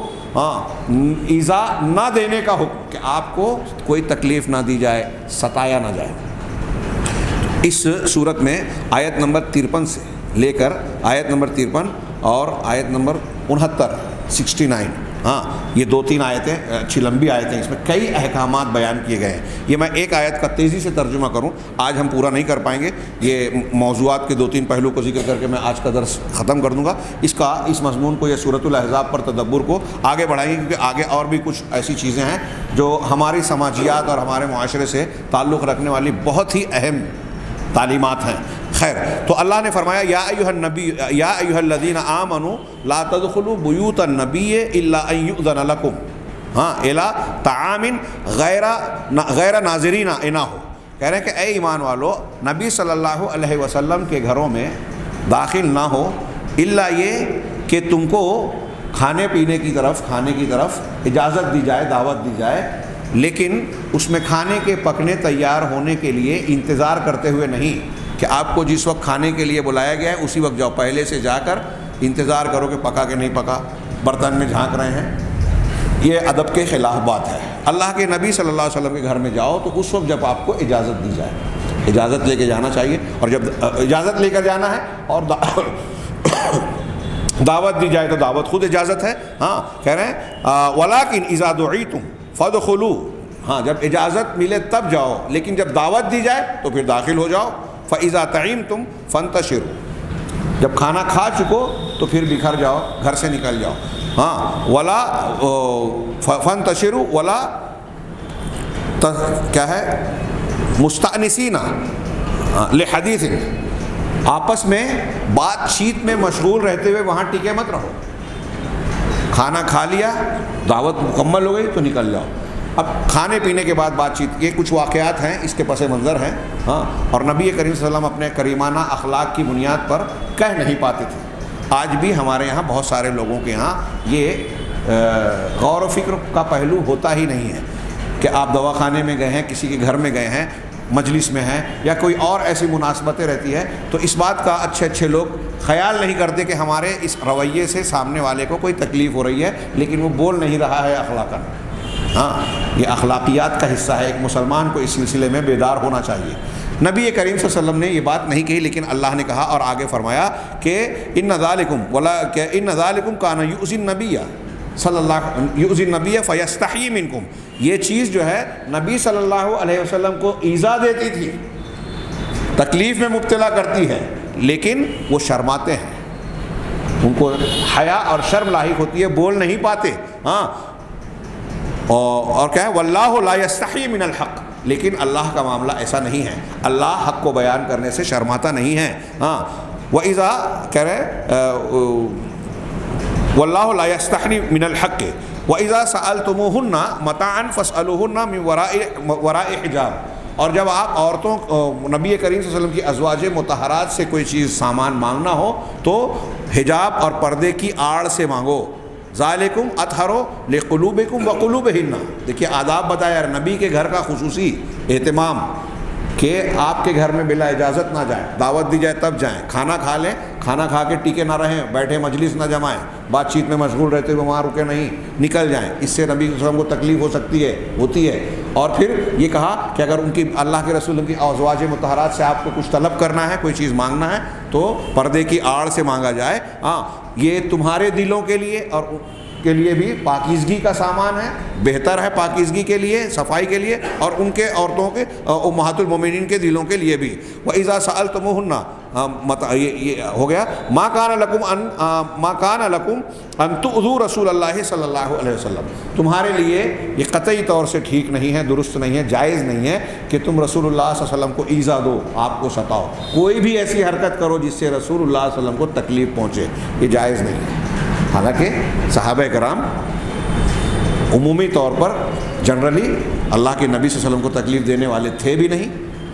ایذا نہ دینے کا حکم، کہ آپ کو کوئی تکلیف نہ دی جائے، ستایا نہ جائے۔ اس صورت میں آیت نمبر 53 سے لے کر آیت نمبر 53 اور آیت نمبر 69 یہ 2-3 آیتیں اچھی لمبی آیتیں، اس میں کئی احکامات بیان کیے گئے ہیں۔ یہ میں ایک آیت کا تیزی سے ترجمہ کروں، آج ہم پورا نہیں کر پائیں گے، یہ موضوعات کے 2-3 پہلو کو ذکر کر کے میں آج کا درس ختم کر دوں گا۔ اس مضمون کو، یہ سورۃ الاحزاب پر تدبر کو آگے بڑھائیں گے، کیونکہ آگے اور بھی کچھ ایسی چیزیں ہیں جو ہماری سماجیات اور ہمارے معاشرے سے تعلق رکھنے والی بہت ہی اہم تعلیمات ہیں۔ خیر، تو اللہ نے فرمایا یا ایھا النبی یا ایھا الذین آمنوا لا تدخلوا بیوت النبی الا ان یؤذن لکم الی طعام غیر ناظرین اناہ، کہہ رہے ہیں کہ اے ایمان والو، نبی صلی اللہ علیہ وسلم کے گھروں میں داخل نہ ہو الا یہ کہ تم کو کھانے کی طرف اجازت دی جائے، دعوت دی جائے، لیکن اس میں کھانے کے پکنے تیار ہونے کے لیے انتظار کرتے ہوئے نہیں کہ آپ کو جس وقت کھانے کے لیے بلایا گیا ہے اسی وقت جاؤ، پہلے سے جا کر انتظار کرو کہ پکا کہ نہیں پکا، برتن میں جھانک رہے ہیں، یہ ادب کے خلاف بات ہے۔ اللہ کے نبی صلی اللہ علیہ وسلم کے گھر میں جاؤ تو اس وقت جب آپ کو اجازت دی جائے، اجازت لے کے جانا چاہیے، اور جب اجازت لے کر جانا ہے اور دعوت دی جائے تو دعوت خود اجازت ہے۔ کہہ رہے ہیں وَلَٰكِنْ إِذَا دُعِيتُمْ فَادْخُلُوا، جب اجازت ملے تب جاؤ، لیکن جب دعوت دی جائے تو پھر داخل ہو جاؤ۔ فَإِذَا طَعِمْتُمْ فَانْتَشِرُوا، جب کھانا کھا چکو تو پھر بکھر جاؤ، گھر سے نکل جاؤ. ہاں ولا فَانْتَشِرُوا ولا کیا ہے مستأنسین لحدیث، آپس میں بات چیت میں مشغول رہتے ہوئے وہاں ٹکے مت رہو. کھانا کھا لیا، دعوت مکمل ہو گئی تو نکل جاؤ. اب کھانے پینے کے بعد بات چیت، یہ کچھ واقعات ہیں، اس کے پس منظر ہیں. ہاں اور نبی کریم صلی اللہ علیہ وسلم اپنے کریمانہ اخلاق کی بنیاد پر کہہ نہیں پاتے تھے. آج بھی ہمارے یہاں بہت سارے لوگوں کے یہاں یہ غور و فکر کا پہلو ہوتا ہی نہیں ہے کہ آپ دواخانے میں گئے ہیں، کسی کے گھر میں گئے ہیں، مجلس میں ہیں، یا کوئی اور ایسی مناسبتیں رہتی ہے تو اس بات کا اچھے لوگ خیال نہیں کرتے کہ ہمارے اس رویے سے سامنے والے کو کوئی تکلیف ہو رہی ہے، لیکن وہ بول نہیں رہا ہے اخلاقاً. ہاں یہ اخلاقیات کا حصہ ہے. ایک مسلمان کو اس سلسلے میں بیدار ہونا چاہیے. نبی کریم صلی اللہ علیہ وسلم نے یہ بات نہیں کہی، لیکن اللہ نے کہا اور آگے فرمایا کہ ان ذالکم کان یؤذی النبی صلی اللہ یؤذی النبی فیستحیی منکم، یہ چیز جو ہے نبی صلی اللہ علیہ وسلم کو ایذا دیتی تھی، تکلیف میں مبتلا کرتی ہے، لیکن وہ شرماتے ہیں، ان کو حیا اور شرم لاحق ہوتی ہے، بول نہیں پاتے. ہاں اور کیا ہے واللہ لا یستحیی من الحق، لیکن اللہ کا معاملہ ایسا نہیں ہے، اللہ حق کو بیان کرنے سے شرماتا نہیں ہے. ہاں وَإِذَا کہہ رہے واللہ لا یستحیی من الحق وَإِذَا سَأَلْتُمُوهُنَّ مَتَاعًا فَاسْأَلُوهُنَّ مِنْ وَرَاءِ حِجَابٍ، اور جب آپ عورتوں نبی کریم صلی اللہ علیہ وسلم کی ازواج مطہرات سے کوئی چیز سامان مانگنا ہو تو حجاب اور پردے کی آڑ سے مانگو. ذالکم اطہر لقلوبکم وقلوبہن، دیکھیے آداب بتایا نبی کے گھر کا خصوصی اہتمام کہ آپ کے گھر میں بلا اجازت نہ جائیں، دعوت دی جائے تب جائیں، کھانا کھا لیں، کھانا کھا کے ٹکے نہ رہیں، بیٹھے مجلس نہ جمائیں، بات چیت میں مشغول رہتے ہوئے وہاں رکے نہیں، نکل جائیں. اس سے نبی صلی اللہ علیہ وسلم کو تکلیف ہو سکتی ہے، ہوتی ہے. اور پھر یہ کہا کہ اگر ان کی اللہ کے رسول کی ازواج مطہرات سے آپ کو کچھ طلب کرنا ہے، کوئی چیز مانگنا ہے تو پردے کی آڑ سے مانگا جائے. ہاں یہ تمہارے دلوں کے لیے اور کے لیے بھی پاکیزگی کا سامان ہے، بہتر ہے پاکیزگی کے لیے، صفائی کے لیے، اور ان کے عورتوں کے امہات المومنین کے دلوں کے لیے بھی. وَإِذَا سَأَلْتُمُوهُنَّ یہ ہو گیا ما کان لکم ان تؤذوا رسول اللہ صلی اللہ علیہ وسلم، تمہارے لیے یہ قطعی طور سے ٹھیک نہیں ہے، درست نہیں ہے، جائز نہیں ہے کہ تم رسول اللہ صلی اللہ علیہ وسلم کو ایذا دو، آپ کو ستاؤ، کوئی بھی ایسی حرکت کرو جس سے رسول اللہ صلی اللہ علیہ وسلم کو تکلیف پہنچے، یہ جائز نہیں ہے. حالانکہ صحابہ کرام عمومی طور پر جنرلی اللہ کے نبی صلی اللہ علیہ وسلم کو تکلیف دینے والے تھے بھی نہیں.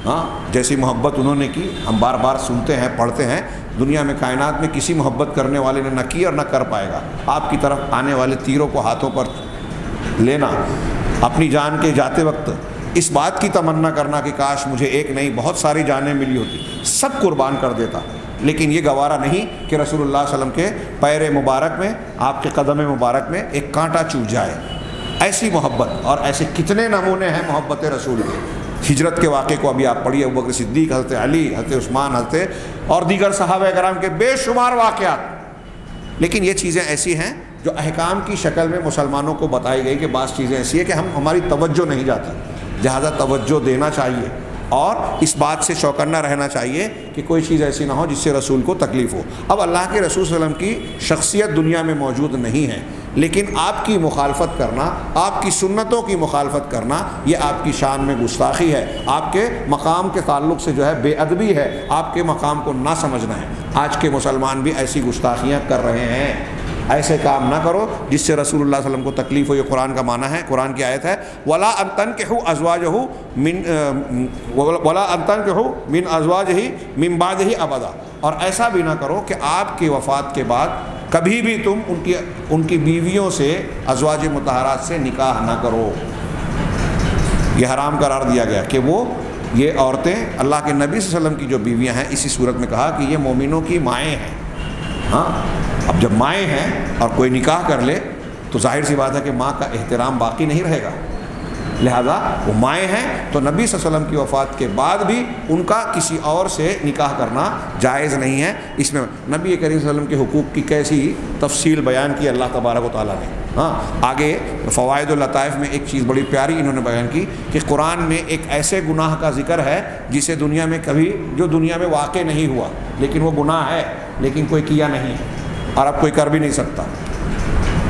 ہاں جیسی محبت انہوں نے کی ہم بار بار سنتے ہیں، پڑھتے ہیں، دنیا میں کائنات میں کسی محبت کرنے والے نے نہ کی اور نہ کر پائے گا. آپ کی طرف آنے والے تیروں کو ہاتھوں پر لینا، اپنی جان کے جاتے وقت اس بات کی تمنا کرنا کہ کاش مجھے ایک نہیں بہت ساری جانیں ملی ہوتی، سب قربان کر دیتا، لیکن یہ گوارا نہیں کہ رسول اللہ صلی اللہ علیہ وسلم کے پیر مبارک میں، آپ کے قدم مبارک میں ایک کانٹا چوب جائے. ایسی محبت، اور ایسے کتنے نمونے ہیں محبت رسول کے. ہجرت کے واقعے کو ابھی آپ پڑھیے، ابوبکر صدیق، حضرت علی، حضرت عثمان، حضرت اور دیگر صحابہ کرام کے بے شمار واقعات. لیکن یہ چیزیں ایسی ہیں جو احکام کی شکل میں مسلمانوں کو بتائی گئی کہ بعض چیزیں ایسی ہیں کہ ہماری توجہ نہیں جاتی، لہذا توجہ دینا چاہیے اور اس بات سے چوکنا رہنا چاہیے کہ کوئی چیز ایسی نہ ہو جس سے رسول کو تکلیف ہو. اب اللہ کے رسول صلی اللہ علیہ وسلم کی شخصیت دنیا میں موجود نہیں ہے، لیکن آپ کی مخالفت کرنا، آپ کی سنتوں کی مخالفت کرنا، یہ آپ کی شان میں گستاخی ہے، آپ کے مقام کے تعلق سے جو ہے بے ادبی ہے، آپ کے مقام کو نہ سمجھنا ہے. آج کے مسلمان بھی ایسی گستاخیاں کر رہے ہیں. ایسے کام نہ کرو جس سے رسول اللہ صلی اللہ علیہ وسلم کو تکلیف ہو. یہ قرآن کا معنی ہے، قرآن کی آیت ہے وَلَا أَن تَنكِحُوا مِنْ أَزْوَاجِهِ مِنْ بَعْدِهِ أَبَدًا، اور ایسا بھی نہ کرو کہ آپ کی وفات کے بعد کبھی بھی تم ان کی بیویوں سے، ازواج مطہرات سے نکاح نہ کرو. یہ حرام قرار دیا گیا کہ وہ یہ عورتیں اللہ کے نبی صلی اللہ علیہ وسلم کی جو بیویاں ہیں، اسی صورت میں کہا کہ یہ مومنوں کی مائیں ہیں. ہاں اب جب مائیں ہیں اور کوئی نکاح کر لے تو ظاہر سی بات ہے کہ ماں کا احترام باقی نہیں رہے گا. لہذا وہ مائیں ہیں، تو نبی صلی اللہ علیہ وسلم کی وفات کے بعد بھی ان کا کسی اور سے نکاح کرنا جائز نہیں ہے۔ اس میں نبی کریم صلی اللہ علیہ وسلم کے حقوق کی کیسی تفصیل بیان کی اللہ تبارک و تعالیٰ نے۔ ہاں، آگے فوائد اللطائف میں ایک چیز بڑی پیاری انہوں نے بیان کی کہ قرآن میں ایک ایسے گناہ کا ذکر ہے جسے دنیا میں کبھی، جو دنیا میں واقع نہیں ہوا، لیکن وہ گناہ ہے، لیکن کوئی کیا نہیں اور اب کوئی کر بھی نہیں سکتا۔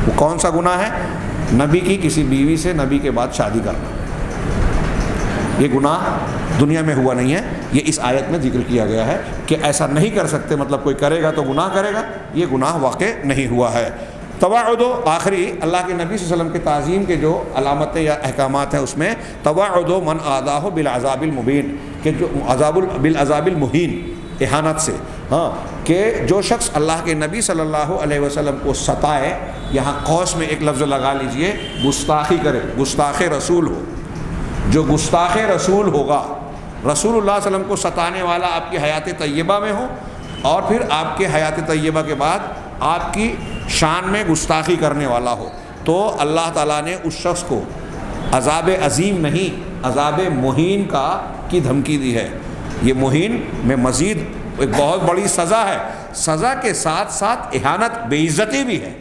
وہ کون سا گناہ ہے؟ نبی کی کسی بیوی سے نبی کے بعد شادی کرنا۔ یہ گناہ دنیا میں ہوا نہیں ہے، یہ اس آیت میں ذکر کیا گیا ہے کہ ایسا نہیں کر سکتے، مطلب کوئی کرے گا تو گناہ کرے گا، یہ گناہ واقع نہیں ہوا ہے۔ تواعد، آخری اللہ کے نبی صلی اللہ علیہ وسلم کے تعظیم کے جو علامتیں یا احکامات ہیں اس میں تواعد من آداہ بالعذاب المبین، کہ جو بالعذاب المہین، اہانت سے، ہاں، کہ جو شخص اللہ کے نبی صلی اللہ علیہ وسلم کو ستائے، یہاں قوس میں ایک لفظ لگا لیجئے، گستاخی کرے، گستاخ رسول ہو، جو گستاخ رسول ہوگا، رسول اللہ صلی اللہ علیہ وسلم کو ستانے والا آپ کی حیات طیبہ میں ہو اور پھر آپ کے حیات طیبہ کے بعد آپ کی شان میں گستاخی کرنے والا ہو، تو اللہ تعالیٰ نے اس شخص کو عذاب عظیم نہیں، عذاب مہین کی دھمکی دی ہے۔ یہ مہین میں مزید ایک بہت بڑی سزا ہے، سزا کے ساتھ ساتھ اہانت، بے عزتی بھی ہے،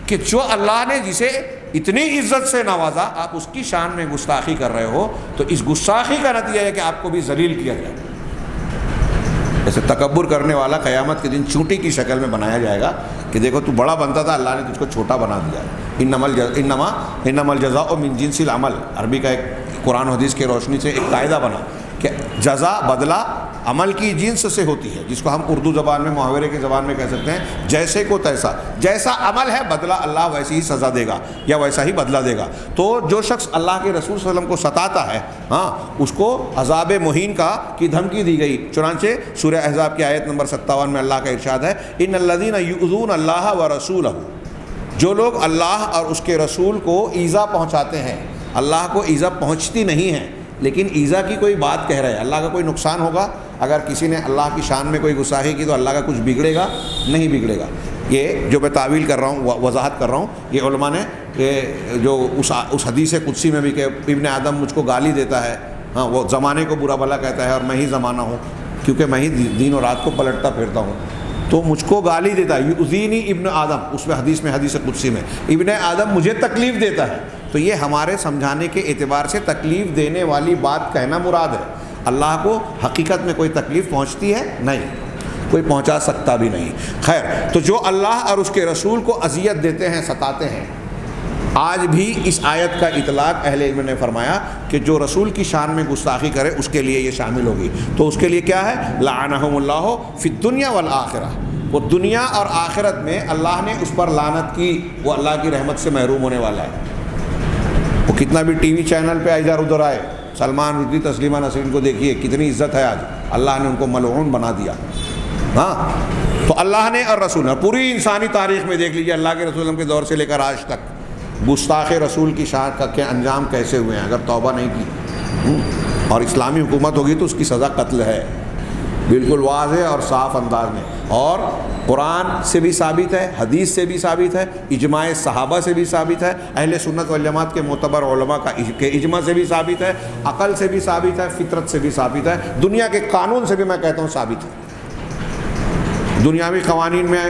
کہ جو اللہ نے جسے اتنی عزت سے نوازا، آپ اس کی شان میں گستاخی کر رہے ہو، تو اس گستاخی کا نتیجہ ہے کہ آپ کو بھی ذلیل کیا جائے۔ ایسے تکبر کرنے والا قیامت کے دن چونٹی کی شکل میں بنایا جائے گا کہ دیکھو تو بڑا بنتا تھا، اللہ نے تجھ کو چھوٹا بنا دیا۔ انما الجزاء من جنس العمل، عربی کا ایک قرآن و حدیث کی روشنی سے ایک قاعدہ بنا کہ جزا، بدلہ عمل کی جنس سے ہوتی ہے، جس کو ہم اردو زبان میں، محاورے کی زبان میں کہہ سکتے ہیں جیسے کو تیسا، جیسا عمل ہے بدلہ اللہ ویسی ہی سزا دے گا یا ویسا ہی بدلہ دے گا۔ تو جو شخص اللہ کے رسول صلی اللہ علیہ وسلم کو ستاتا ہے، ہاں، اس کو عذاب مہین کی دھمکی دی گئی۔ چنانچہ سورہ احزاب کی آیت نمبر 57 میں اللہ کا ارشاد ہے، ان الذین یؤذون اللہ ورسولہ، جو لوگ اللہ اور اس کے رسول کو ایذا پہنچاتے ہیں، اللہ کو ایذا پہنچتی نہیں ہے لیکن ایذا کی کوئی بات کہہ رہے ہیں، اللہ کا کوئی نقصان ہوگا؟ اگر کسی نے اللہ کی شان میں کوئی گستاخی کی تو اللہ کا کچھ بگڑے گا؟ نہیں بگڑے گا۔ یہ جو میں تعویل کر رہا ہوں، وضاحت کر رہا ہوں، یہ علماء نے جو اس حدیث قدسی میں بھی کہ ابن آدم مجھ کو گالی دیتا ہے، ہاں، وہ زمانے کو برا بھلا کہتا ہے اور میں ہی زمانہ ہوں، کیونکہ میں ہی دن اور رات کو پلٹتا پھرتا ہوں، تو مجھ کو گالی دیتا ہے۔ یؤذینی ابن آدم، اس میں حدیث قدسی میں ابن آدم مجھے تکلیف دیتا ہے، تو یہ ہمارے سمجھانے کے اعتبار سے تکلیف دینے والی بات کہنا مراد ہے۔ اللہ کو حقیقت میں کوئی تکلیف پہنچتی ہے؟ نہیں، کوئی پہنچا سکتا بھی نہیں۔ خیر، تو جو اللہ اور اس کے رسول کو اذیت دیتے ہیں، ستاتے ہیں، آج بھی اس آیت کا اطلاق اہل علم نے فرمایا کہ جو رسول کی شان میں گستاخی کرے اس کے لیے یہ شامل ہوگی۔ تو اس کے لیے کیا ہے؟ لعنہم اللہ فی الدنیا والآخرہ، وہ دنیا اور آخرت میں اللہ نے اس پر لعنت کی، وہ اللہ کی رحمت سے محروم ہونے والا ہے۔ وہ کتنا بھی ٹی وی چینل پہ ادھر ادھر آئے، سلمان رشدی، تسلیمہ نسرین کو دیکھیے کتنی عزت ہے، آج اللہ نے ان کو ملعون بنا دیا۔ ہاں، تو اللہ نے اور رسول نے، پوری انسانی تاریخ میں دیکھ لیجیے اللہ کے رسول کے دور سے لے کر آج تک گستاخ رسول کی شان کا کے انجام کیسے ہوئے ہیں۔ اگر توبہ نہیں کی اور اسلامی حکومت ہوگی تو اس کی سزا قتل ہے، بالکل واضح اور صاف انداز میں، اور قرآن سے بھی ثابت ہے، حدیث سے بھی ثابت ہے، اجماع صحابہ سے بھی ثابت ہے، اہل سنت والجماعت کے معتبر علماء کے اجماع سے بھی ثابت ہے، عقل سے بھی ثابت ہے، فطرت سے بھی ثابت ہے، دنیا کے قانون سے بھی میں کہتا ہوں ثابت ہے۔ دنیاوی قوانین میں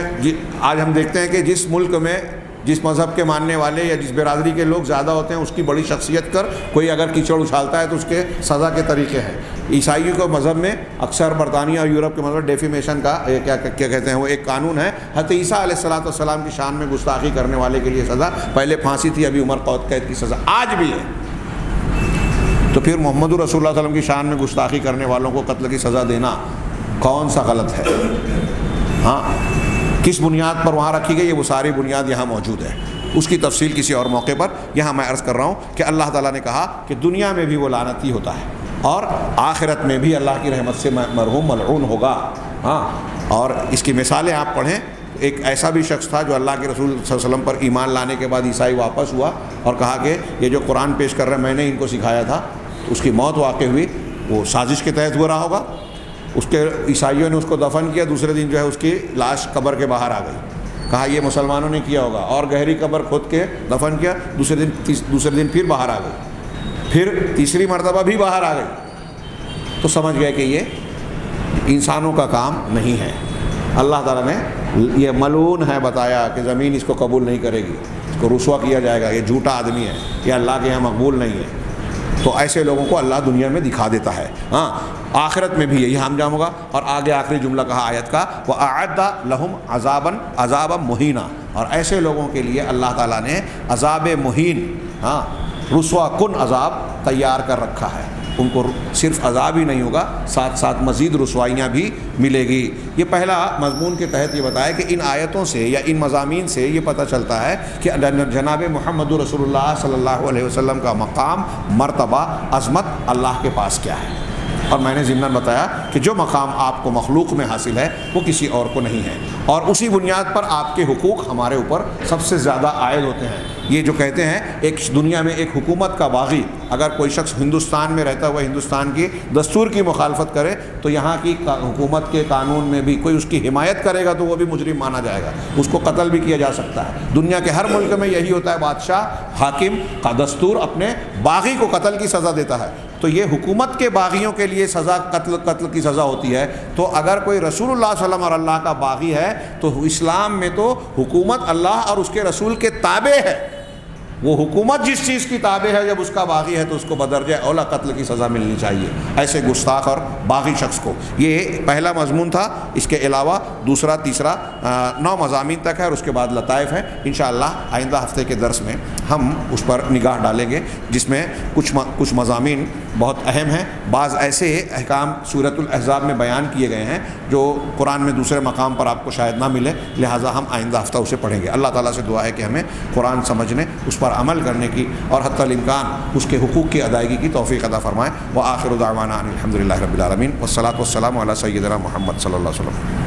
آج ہم دیکھتے ہیں کہ جس ملک میں جس مذہب کے ماننے والے یا جس برادری کے لوگ زیادہ ہوتے ہیں اس کی بڑی شخصیت کر کوئی اگر کیچڑ اچھالتا ہے تو اس کے سزا کے طریقے ہیں۔ عیسائیوں کے مذہب میں اکثر برطانیہ اور یورپ کے مذہب ڈیفیمیشن کا کیا کہتے ہیں، وہ ایک قانون ہے۔ حضرت عیسیٰ علیہ السلام کی شان میں گستاخی کرنے والے کے لیے سزا پہلے پھانسی تھی، ابھی عمر قید کی سزا آج بھی ہے۔ تو پھر محمد رسول اللہ صلی اللہ علیہ وسلم کی شان میں گستاخی کرنے والوں کو قتل کی سزا دینا کون سا غلط ہے؟ ہاں، کس بنیاد پر وہاں رکھی گئی ہے، وہ ساری بنیاد یہاں موجود ہے، اس کی تفصیل کسی اور موقع پر۔ یہاں میں عرض کر رہا ہوں کہ اللہ تعالیٰ نے کہا کہ دنیا میں بھی وہ لعنتی ہوتا ہے اور آخرت میں بھی اللہ کی رحمت سے مرحوم ملعون ہوگا۔ ہاں، اور اس کی مثالیں آپ پڑھیں۔ ایک ایسا بھی شخص تھا جو اللہ کے رسول صلی اللہ علیہ وسلم پر ایمان لانے کے بعد عیسائی واپس ہوا اور کہا کہ یہ جو قرآن پیش کر رہے ہیں میں نے ان کو سکھایا تھا، تو اس کی موت واقع ہوئی، وہ سازش کے تحت ہو رہا ہوگا۔ اس کے عیسائیوں نے اس کو دفن کیا، دوسرے دن جو ہے اس کی لاش قبر کے باہر آ گئی، کہا یہ مسلمانوں نے کیا ہوگا، اور گہری قبر کھود کے دفن کیا، دوسرے دن پھر باہر آ گئی۔ پھر تیسری مرتبہ بھی باہر آ گئی تو سمجھ گئے کہ یہ انسانوں کا کام نہیں ہے. اللہ تعالیٰ نے یہ ملعون ہے بتایا کہ زمین اس کو قبول نہیں کرے گی, اس کو رسوا کیا جائے گا, یہ جھوٹا آدمی ہے, یہ اللہ کے یہاں مقبول نہیں ہے. تو ایسے لوگوں کو اللہ دنیا میں دکھا دیتا ہے. ہاں آخرت میں بھی یہی انجام ہوگا. اور آگے آخری جملہ کہا آیت کا, وَأَعَدَّ لَهُمْ عَذَابًا مُهِينًا, اور ایسے لوگوں کے لیے اللہ تعالیٰ نے عذاب مہین, ہاں رسوا کن عذاب تیار کر رکھا ہے. ان کو صرف عذاب ہی نہیں ہوگا, ساتھ ساتھ مزید رسوائیاں بھی ملے گی. یہ پہلا مضمون کے تحت یہ بتایا کہ ان آیتوں سے یا ان مضامین سے یہ پتہ چلتا ہے کہ جناب محمد رسول اللہ صلی اللہ علیہ وسلم کا مقام, مرتبہ, عظمت اللہ کے پاس کیا ہے. اور میں نے ضمناً بتایا کہ جو مقام آپ کو مخلوق میں حاصل ہے وہ کسی اور کو نہیں ہے, اور اسی بنیاد پر آپ کے حقوق ہمارے اوپر سب سے زیادہ عائد ہوتے ہیں. یہ جو کہتے ہیں ایک دنیا میں ایک حکومت کا باغی اگر کوئی شخص ہندوستان میں رہتا ہوا ہندوستان کی دستور کی مخالفت کرے تو یہاں کی حکومت کے قانون میں بھی کوئی اس کی حمایت کرے گا تو وہ بھی مجرم مانا جائے گا, اس کو قتل بھی کیا جا سکتا ہے. دنیا کے ہر ملک میں یہی ہوتا ہے, بادشاہ حاکم کا دستور اپنے باغی کو قتل کی سزا دیتا ہے. تو یہ حکومت کے باغیوں کے لیے سزا قتل کی سزا ہوتی ہے. تو اگر کوئی رسول اللہ صلی اللہ علیہ وسلم اور اللہ کا باغی ہے تو اسلام میں تو حکومت اللہ اور اس کے رسول کے تابع ہے. وہ حکومت جس چیز کی تابع ہے جب اس کا باغی ہے تو اس کو بدرجہ اولا قتل کی سزا ملنی چاہیے ایسے گستاخ اور باغی شخص کو. یہ پہلا مضمون تھا. اس کے علاوہ دوسرا تیسرا 9 مضامین تک ہے اور اس کے بعد لطائف ہے. انشاءاللہ آئندہ ہفتے کے درس میں ہم اس پر نگاہ ڈالیں گے جس میں کچھ مضامین بہت اہم ہیں. بعض ایسے احکام سورۃ الاحزاب میں بیان کیے گئے ہیں جو قرآن میں دوسرے مقام پر آپ کو شاید نہ ملے, لہٰذا ہم آئندہ ہفتہ اسے پڑھیں گے. اللہ تعالیٰ سے دعا ہے کہ ہمیں قرآن سمجھنے, اس پر عمل کرنے کی اور حتی الامکان اس کے حقوق کی ادائیگی کی توفیق عطا فرمائیں. وآخر دعوانا ان الحمد للہ رب العالمین والصلاۃ والسلام علی سیدنا محمد صلی اللہ علیہ وسلم.